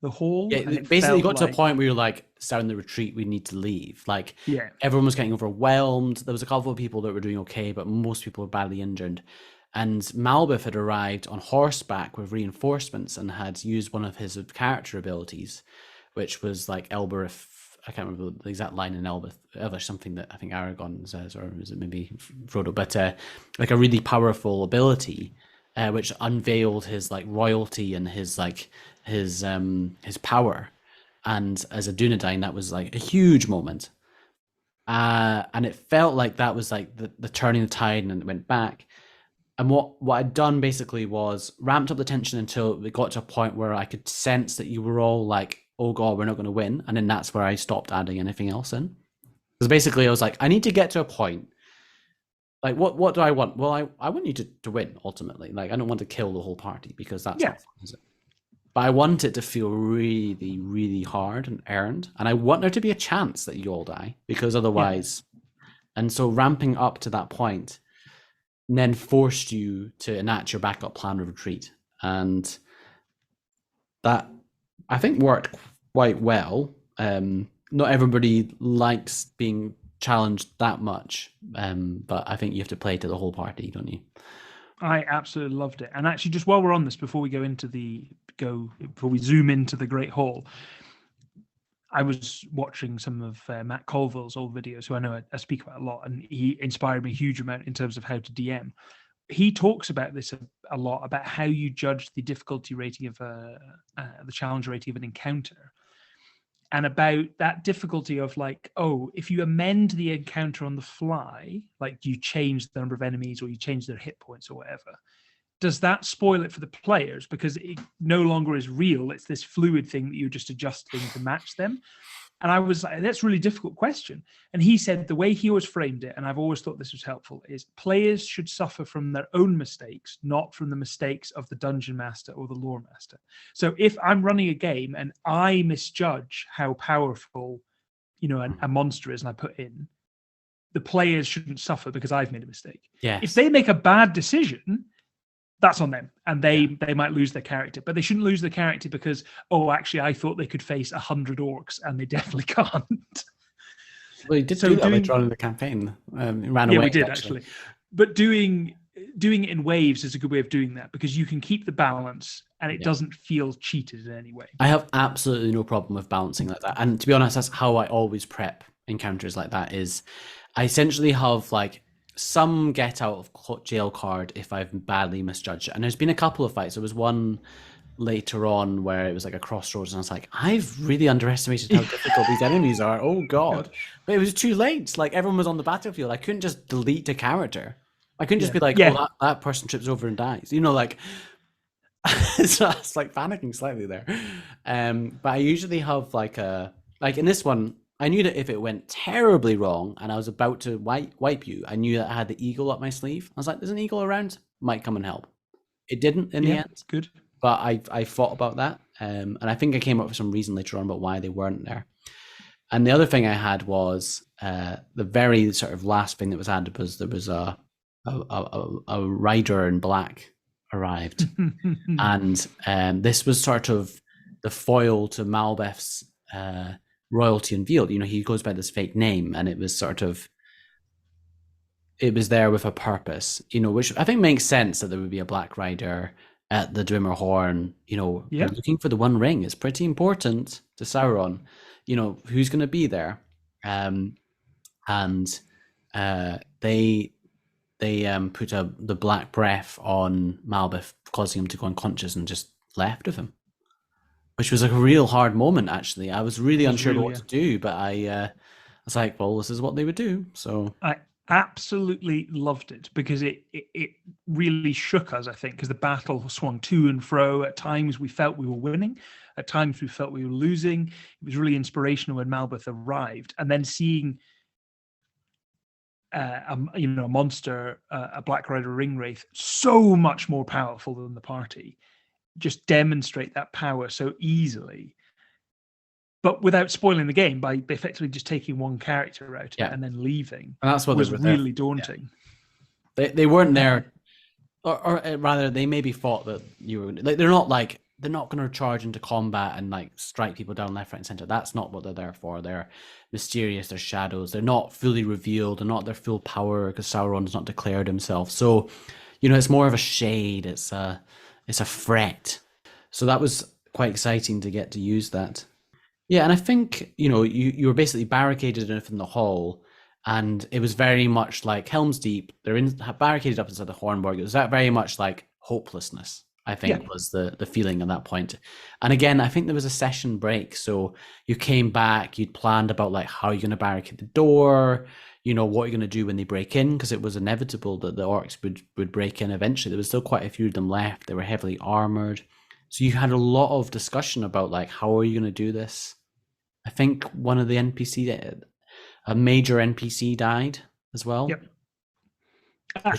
the hall. Yeah, basically got to a point where you're like, sound the retreat, we need to leave. Like, everyone was getting overwhelmed. There was a couple of people that were doing okay, but most people were badly injured. And Malbeth had arrived on horseback with reinforcements and had used one of his character abilities, which was like Elbereth. I can't remember the exact line in Elbereth. There's something that I think Aragorn says, or is it maybe Frodo? But like a really powerful ability. Which unveiled his like royalty and his like his power, and as a Dunedain, that was like a huge moment, and it felt like that was like the turning the tide, and it went back. And what I'd done basically was ramped up the tension until it got to a point where I could sense that you were all like, "Oh God, we're not going to win," and then that's where I stopped adding anything else in. Because basically, I was like, I need to get to a point. Like, what do I want? Well, I want you to win, ultimately. Like, I don't want to kill the whole party, because that's not fun, is it? But I want it to feel really, really hard and earned. And I want there to be a chance that you all die, because otherwise... And so ramping up to that point then forced you to enact your backup plan of retreat. And that, I think, worked quite well. Not everybody likes being challenged that much, but I think you have to play to the whole party, don't you? I absolutely loved it. And actually, just while we're on this, before we zoom into the Great Hall, I was watching some of Matt Colville's old videos, who I know I speak about a lot, and he inspired me a huge amount in terms of how to DM. He talks about this a lot, about how you judge the difficulty rating of the challenge rating of an encounter. And about that difficulty of like, if you amend the encounter on the fly, like you change the number of enemies or you change their hit points or whatever, does that spoil it for the players? Because it no longer is real. It's this fluid thing that you're just adjusting to match them. And I was like, that's a really difficult question. And he said the way he always framed it, and I've always thought this was helpful, is players should suffer from their own mistakes, not from the mistakes of the dungeon master or the lore master. So if I'm running a game and I misjudge how powerful, a monster is, and I put in, the players shouldn't suffer because I've made a mistake. Yes. If they make a bad decision, that's on them, and they might lose their character, but they shouldn't lose their character because, actually, I thought they could face 100 orcs, and they definitely can't. Well, you did do that later on in the campaign. Ran away. Yeah, we did actually. But doing it in waves is a good way of doing that, because you can keep the balance, and it doesn't feel cheated in any way. I have absolutely no problem with balancing like that, and to be honest, that's how I always prep encounters like that is I essentially have like some get out of jail card if I've badly misjudged it. And there's been a couple of fights. There was one later on where it was like a crossroads, and I was like, I've really underestimated how difficult these enemies are. Oh god. But it was too late. Like everyone was on the battlefield. I couldn't just delete a character. I couldn't just be like, oh, that person trips over and dies. You know, like so I was like panicking slightly there. But I usually have like in this one, I knew that if it went terribly wrong and I was about to wipe you, I knew that I had the eagle up my sleeve. I was like, there's an eagle around, might come and help. It didn't in the end. Good. But I thought about that, and I think I came up with some reason later on about why they weren't there. And the other thing I had was the very sort of last thing that was added was there was a rider in black arrived, and this was sort of the foil to Malbeth's royalty unveiled. You know, he goes by this fake name, and it was sort of it was there with a purpose. You know, which I think makes sense that there would be a black rider at the Dwemer Horn. You know, they're looking for the One Ring. It's pretty important to Sauron. You know, who's going to be there? And they put the black breath on Malbeth, causing him to go unconscious, and just left with him, which was a real hard moment. Actually, I was really unsure about what to do, but I was like, well, this is what they would do. So I absolutely loved it because it really shook us, I think, because the battle swung to and fro. At times we felt we were winning, at times we felt we were losing. It was really inspirational when Malbeth arrived, and then seeing a monster, a Black Rider Ringwraith, so much more powerful than the party, just demonstrate that power so easily, but without spoiling the game by effectively just taking one character out and then leaving. And that's what was really daunting. Yeah. They weren't there, or rather, they maybe thought that you were. Like, they're not going to charge into combat and like strike people down left, right, and center. That's not what they're there for. They're mysterious. They're shadows. They're not fully revealed. They're not their full power because Sauron's not declared himself. So, you know, it's more of a shade. It's a threat. So that was quite exciting to get to use that. Yeah, and I think, you know, you were basically barricaded in the hall, and it was very much like Helm's Deep. They're barricaded up inside the Hornburg. It was that very much like hopelessness, I think, was the feeling at that point. And again, I think there was a session break. So you came back, you'd planned about like how you're going to barricade the door, you know, what you're going to do when they break in, because it was inevitable that the orcs would break in eventually. There was still quite a few of them left. They were heavily armored. So you had a lot of discussion about like, how are you going to do this? I think one of the a major NPC died as well. Yep.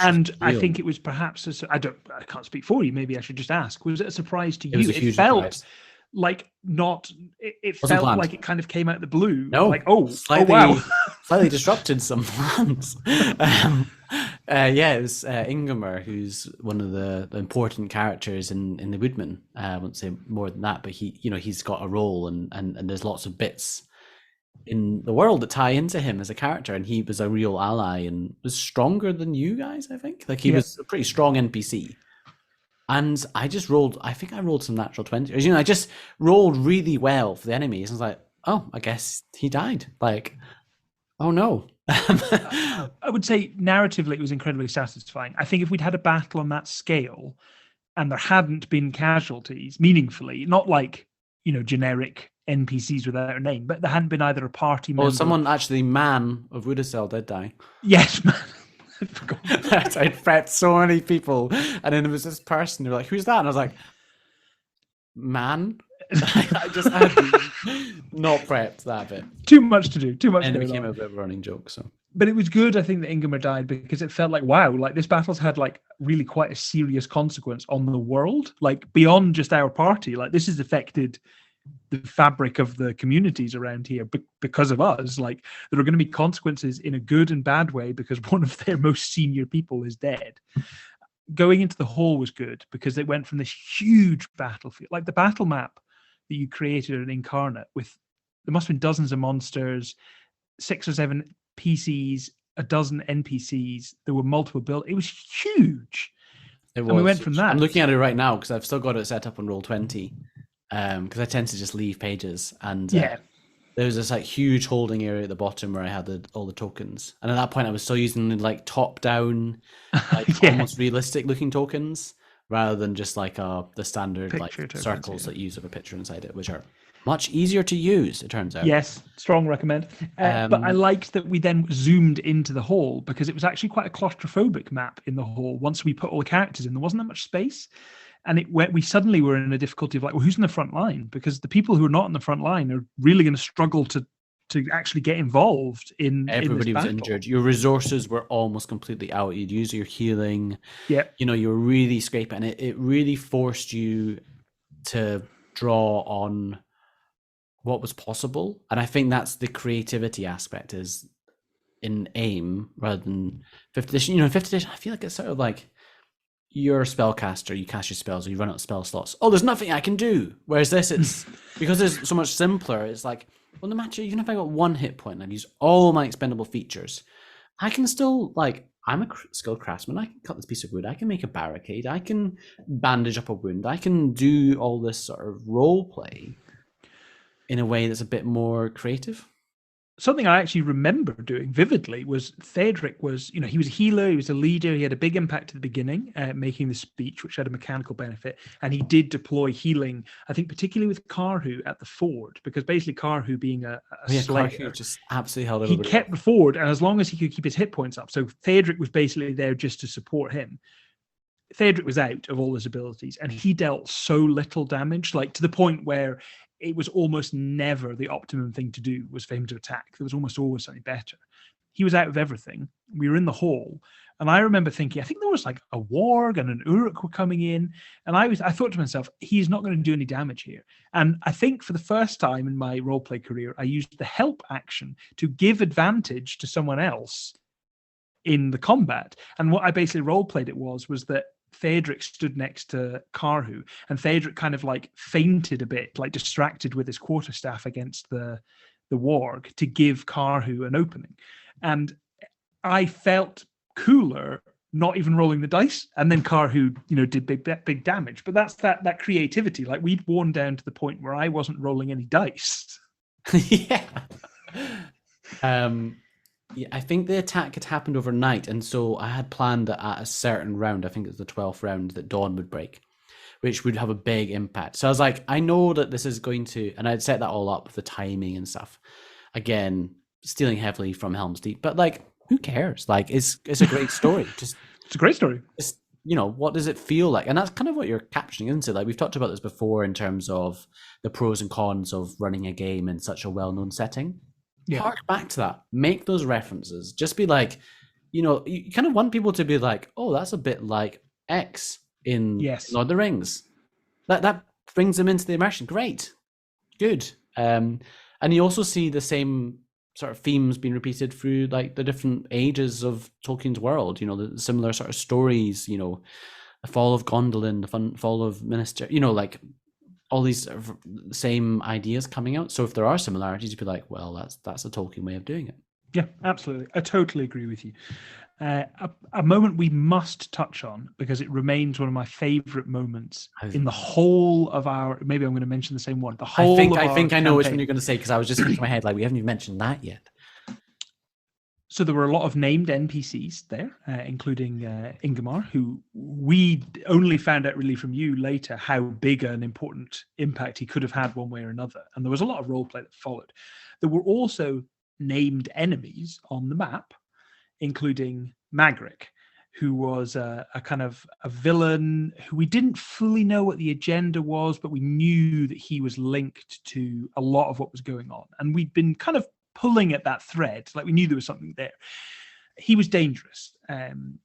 And I think it was perhaps I can't speak for you. Maybe I should just ask. Was it a surprise to you? It felt like not. It felt planned. Like it kind of came out of the blue. No, like slightly, wow, slightly disrupted some plans. It was Ingmar, who's one of the important characters in the Woodman. I won't say more than that, but he's got a role, and there's lots of bits in the world that tie into him as a character, and he was a real ally and was stronger than you guys. I think he was a pretty strong NPC. And I think I rolled some natural 20s. You know, I just rolled really well for the enemies. And I was like, oh, I guess he died. Like, oh no. I would say narratively it was incredibly satisfying. I think if we'd had a battle on that scale and there hadn't been casualties meaningfully, not like, you know, generic NPCs without a name, but there hadn't been either a party member. Oh, someone actually, Man of Woodacell did die. Yes, Man. I forgot. I'd prepped so many people, and then there was this person who were like, who's that? And I was like, Man? I just had not prepped that bit. Too much to do. And it became a bit of a running joke. So, but it was good, I think, that Ingmar died, because it felt like, wow, like this battle's had like really quite a serious consequence on the world, like beyond just our party. Like this has affected the fabric of the communities around here because of us. Like there are going to be consequences in a good and bad way because one of their most senior people is dead. Going into the hall was good because it went from this huge battlefield, like the battle map that you created in Incarnate, with there must have been dozens of monsters, 6 or 7 PCs, a dozen NPCs. There were multiple builds. It was huge. And we went from that. I'm looking at it right now because I've still got it set up on Roll20. Because I tend to just leave pages, and there was this like huge holding area at the bottom where I had all the tokens, and at that point I was still using the like top down, like Yeah. almost realistic looking tokens rather than just like the standard Picture like tokens, circles yeah. that use a picture inside it, which are much easier to use, it turns out. Yes, strong recommend. But I liked that we then zoomed into the hall because it was actually quite a claustrophobic map in the hall. Once we put all the characters in, there wasn't that much space. And we suddenly were in a difficulty of like, well, who's in the front line? Because the people who are not in the front line are really going to struggle to actually get involved in Everybody this was battle. injured. Your resources were almost completely out. You'd use your healing. Yeah. You know, you were really scraping. It really forced you to draw on what was possible. And I think that's the creativity aspect is in AiME rather than 5th edition. You know, in 5th edition, I feel like it's sort of like you're a spellcaster, you cast your spells, or you run out of spell slots. Oh, there's nothing I can do. Whereas this, it's because it's so much simpler. It's like, well, no matter, even if I got 1 hit point and I've used all my expendable features, I can still, like, I'm a skilled craftsman. I can cut this piece of wood. I can make a barricade. I can bandage up a wound. I can do all this sort of role play in a way that's a bit more creative. Something I actually remember doing vividly was Theodric was, he was a healer, he was a leader, he had a big impact at the beginning, making the speech, which had a mechanical benefit, and he did deploy healing, I think particularly with Karhu at the ford, because basically Karhu being a slayer, Karhu just absolutely held he kept the ford, and as long as he could keep his hit points up, so Theodric was basically there just to support him. Theodric was out of all his abilities, and he dealt so little damage, like to the point where it was almost never the optimum thing to do was for him to attack. There was almost always something better. He was out of everything. We were in the hall, and I remember thinking, I think there was like a warg and an uruk were coming in, and I thought to myself, he's not going to do any damage here. And I think for the first time in my roleplay career, I used the help action to give advantage to someone else in the combat. And what I basically roleplayed it was that Theodric stood next to Karhu, and Theodric kind of like fainted a bit, like distracted with his quarterstaff against the warg to give Karhu an opening. And I felt cooler not even rolling the dice, and then Karhu, did big damage. But that's that creativity. Like we'd worn down to the point where I wasn't rolling any dice. Yeah. Yeah, I think the attack had happened overnight, and so I had planned that at a certain round, I think it's the 12th round, that dawn would break, which would have a big impact. So I was like, I know that this is going to, and I'd set that all up with the timing and stuff. Again, stealing heavily from Helm's Deep, but like, who cares? Like, it's a great story. It's a great story. Just, what does it feel like? And that's kind of what you're capturing into. Like we've talked about this before in terms of the pros and cons of running a game in such a well-known setting. Yeah. Hark back to that. Make those references. Just be like, you kind of want people to be like, oh, that's a bit like X in Lord of the Rings. That brings them into the immersion. Great. Good. And you also see the same sort of themes being repeated through like the different ages of Tolkien's world, the similar sort of stories, the fall of Gondolin, the fall of Minister, like all these same ideas coming out. So if there are similarities, you'd be like, well, that's a Tolkien way of doing it. Yeah, absolutely. I totally agree with you. A moment we must touch on, because it remains one of my favorite moments in the whole of our, maybe I'm going to mention the same one. The whole I think I know which one you're going to say, because I was just thinking in my head, like, we haven't even mentioned that yet. So there were a lot of named NPCs there, including Ingmar, who we only found out really from you later how big an important impact he could have had one way or another. And there was a lot of roleplay that followed. There were also named enemies on the map, including Magric, who was a kind of a villain who we didn't fully know what the agenda was, but we knew that he was linked to a lot of what was going on. And we'd been kind of pulling at that thread, like we knew there was something there. He was dangerous, and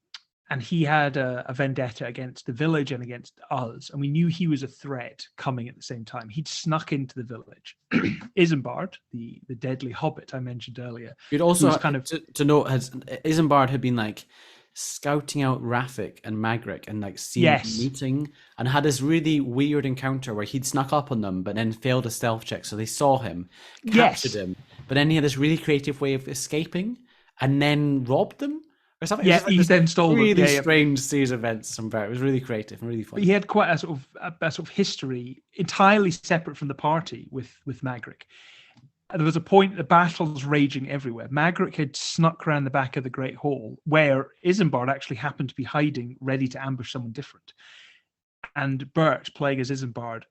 he had a vendetta against the village and against us, and we knew he was a threat coming at the same time. He'd snuck into the village. Isambard, the deadly hobbit I mentioned earlier. You'd also kind of to note, Isambard had been like scouting out Rafik and Magric and like seeing them meeting, and had this really weird encounter where he'd snuck up on them but then failed a stealth check, so they saw him, captured him, but then he had this really creative way of escaping and then robbed them or something. Yeah, he then stole them. Really strange series of events. It was really creative and really fun. But he had quite a sort of history entirely separate from the party with Magric. there was a point the battle's raging everywhere. Magric had snuck around the back of the Great Hall, where Isambard actually happened to be hiding, ready to ambush someone different. And Bert, playing as Isambard,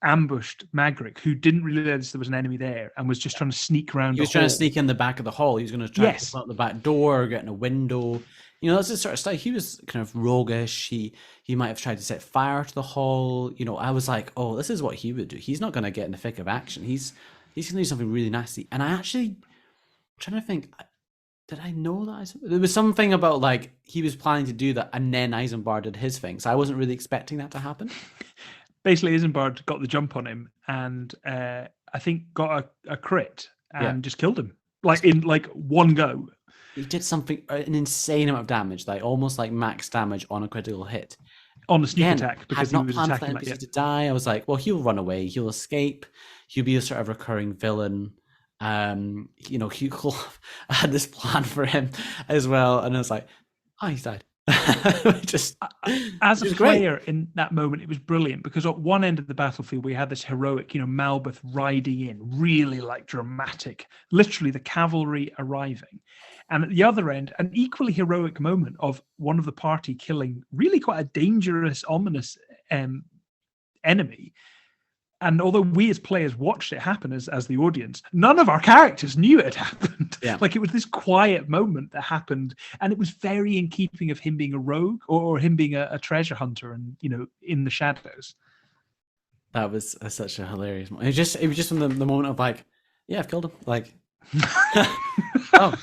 ambushed Magric, who didn't realize there was an enemy there and was just trying to sneak around. He was trying to sneak in the back of the hall. He was going to try to open up the back door or get in a window. You know, that's the sort of stuff. He was kind of roguish. He might have tried to set fire to the hall. You know, I was like, oh, this is what he would do. He's not going to get in the thick of action. He's going to do something really nasty. And I actually, I'm trying to think, did I know that? There was something about like he was planning to do that, and then Isambard did his thing. So I wasn't really expecting that to happen. Basically, Isambard got the jump on him, and I think got a crit and just killed him, like in like one go. He did something, an insane amount of damage, like almost like max damage on a critical hit. On a sneak attack, because he was planned for the NPC to die. I was like, well, he'll run away, he'll escape, he'll be a sort of recurring villain. You know, I had this plan for him as well, and I was like, oh, he's died. Just as a player in that moment, it was brilliant because at one end of the battlefield we had this heroic, you know, Malbeth riding in, really like dramatic, literally the cavalry arriving, and at the other end, an equally heroic moment of one of the party killing really quite a dangerous, ominous enemy. And although we as players watched it happen as the audience, none of our characters knew it had happened. Yeah. Like it was this quiet moment that happened, and it was very in keeping of him being a rogue or him being a treasure hunter and, you know, in the shadows. That was such a hilarious moment. It was just from the moment of like, yeah, I've killed him. Like, oh.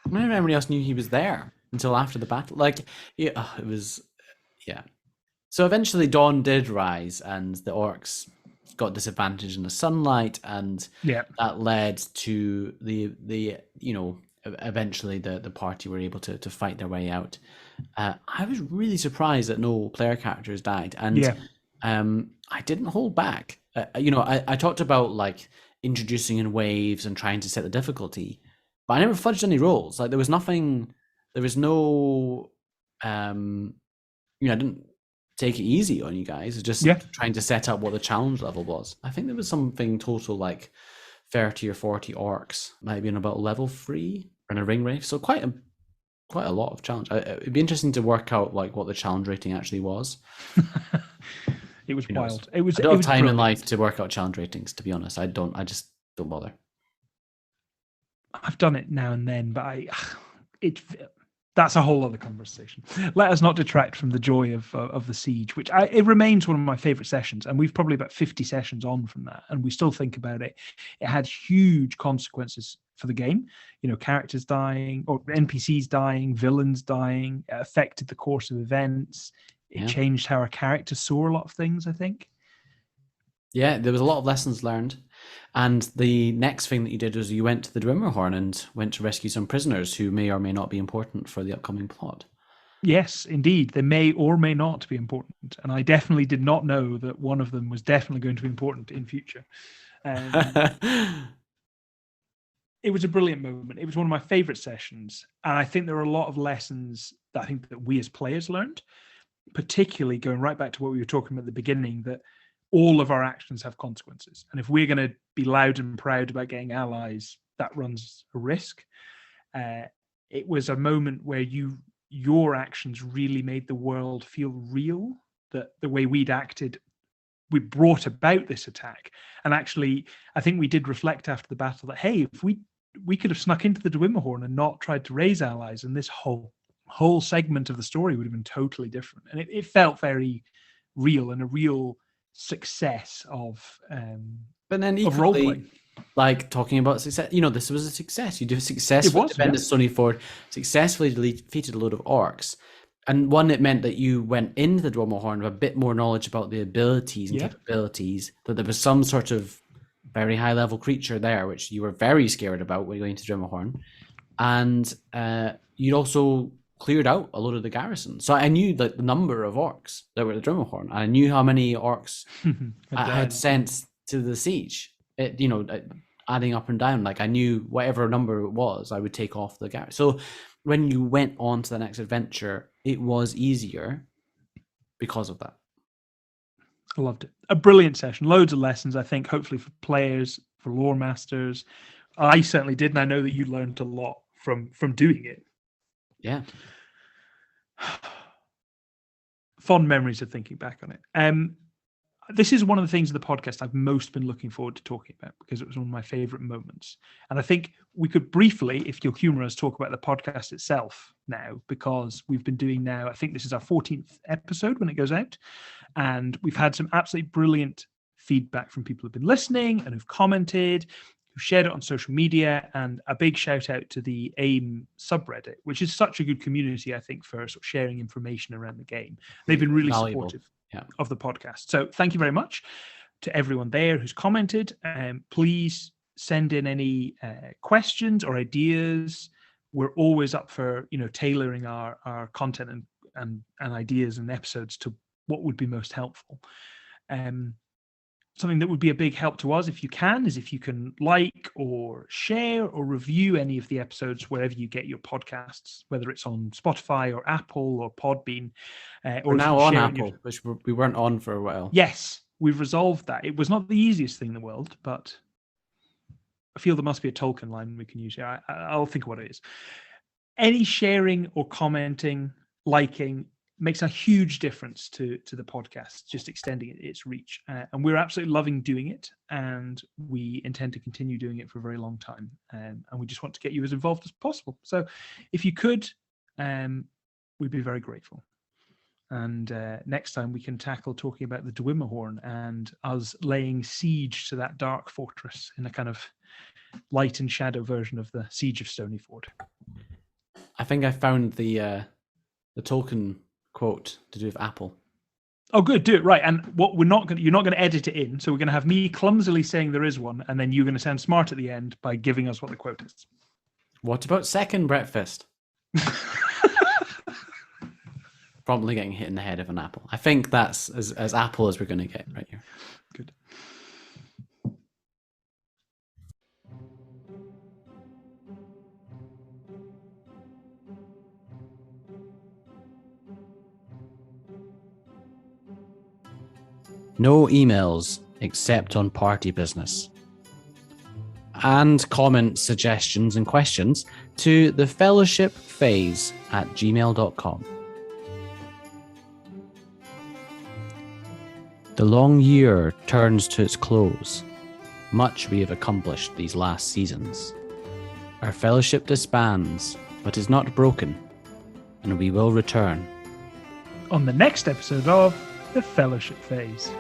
Not everybody else knew he was there until after the battle. Like, yeah, it was, yeah. So eventually dawn did rise and the orcs got disadvantaged in the sunlight, and that led to the you know, eventually the party were able to fight their way out. I was really surprised that no player characters died, and I didn't hold back. You know, I talked about like introducing in waves and trying to set the difficulty, but I never fudged any rolls. Like there was nothing, there was no you know, I didn't take it easy on you guys. It's just trying to set up what the challenge level was. I think there was something total like 30 or 40 orcs, might have been about level 3 in a ring race. So quite a lot of challenge. It'd be interesting to work out like what the challenge rating actually was. It was wild. It was. I don't have time in life to work out challenge ratings, to be honest. I just don't bother. I've done it now and then, but that's a whole other conversation. Let us not detract from the joy of the siege, which it remains one of my favorite sessions, and we've probably about 50 sessions on from that, and we still think about it. It had huge consequences for the game. You know, characters dying or NPCs dying, villains dying. It affected the course of events. It changed how our characters saw a lot of things, I think. Yeah, there was a lot of lessons learned. And the next thing that you did was you went to the Dwemerhorn and went to rescue some prisoners who may or may not be important for the upcoming plot. Yes, indeed. They may or may not be important. And I definitely did not know that one of them was definitely going to be important in future. It was a brilliant moment. It was one of my favorite sessions. And I think there are a lot of lessons that I think that we as players learned, particularly going right back to what we were talking about at the beginning, that all of our actions have consequences. And if we're going to be loud and proud about getting allies, that runs a risk. It was a moment where your actions really made the world feel real, that the way we'd acted, we brought about this attack. And actually, I think we did reflect after the battle that, hey, if we could have snuck into the Dwemerhorn and not tried to raise allies, and this whole segment of the story would have been totally different. And it felt very real and a real success of but then equally, like talking about success, you know, this was a success. You successfully defended Stonyford, successfully defeated a load of orcs, and one, it meant that you went into the Dwemerhorn with a bit more knowledge about the abilities and capabilities, that there was some sort of very high level creature there which you were very scared about when going to Dwemerhorn, and you'd also cleared out a load of the garrison. So I knew the number of orcs that were at the Dwemerhorn. I knew how many orcs I had sent to the siege. It, you know, adding up and down. Like I knew whatever number it was, I would take off the garrison. So when you went on to the next adventure, it was easier because of that. I loved it. A brilliant session. Loads of lessons, I think, hopefully for players, for lore masters. I certainly did, and I know that you learned a lot from doing it. Yeah. Fond memories of thinking back on it. This is one of the things of the podcast I've most been looking forward to talking about, because it was one of my favorite moments. And I think we could briefly, if you'll humor us, talk about the podcast itself now, because we've been doing now, I think this is our 14th episode when it goes out. And we've had some absolutely brilliant feedback from people who've been listening and who've commented, who shared it on social media, and a big shout out to the AiME subreddit, which is such a good community, I think, for sort of sharing information around the game. They've been really supportive of the podcast. So thank you very much to everyone there who's commented. Please send in any questions or ideas. We're always up for, tailoring our content and ideas and episodes to what would be most helpful. Something that would be a big help to us, if you can, is if you can like or share or review any of the episodes wherever you get your podcasts, whether it's on Spotify or Apple or Podbean. We're now on Apple, which we weren't on for a while. Yes, we've resolved that. It was not the easiest thing in the world, but I feel there must be a Tolkien line we can use here. I'll think of what it is. Any sharing or commenting, liking, makes a huge difference to the podcast, just extending its reach. And we're absolutely loving doing it, and we intend to continue doing it for a very long time. And we just want to get you as involved as possible. So if you could, we'd be very grateful. And next time we can tackle talking about the Dwimmerhorn and us laying siege to that dark fortress in a kind of light and shadow version of the Siege of Stonyford. I think I found the Tolkien quote to do with Apple. Oh, good, do it right. And what you're not going to edit it in, so we're going to have me clumsily saying there is one, and then you're going to sound smart at the end by giving us what the quote is. What about second breakfast? Promptly getting hit in the head of an apple. I think that's as Apple as we're going to get right here. Good. No emails except on party business. And comments, suggestions, and questions to thefellowshipphase@gmail.com. The long year turns to its close. Much we have accomplished these last seasons. Our fellowship disbands, but is not broken, and we will return on the next episode of The Fellowship Phase.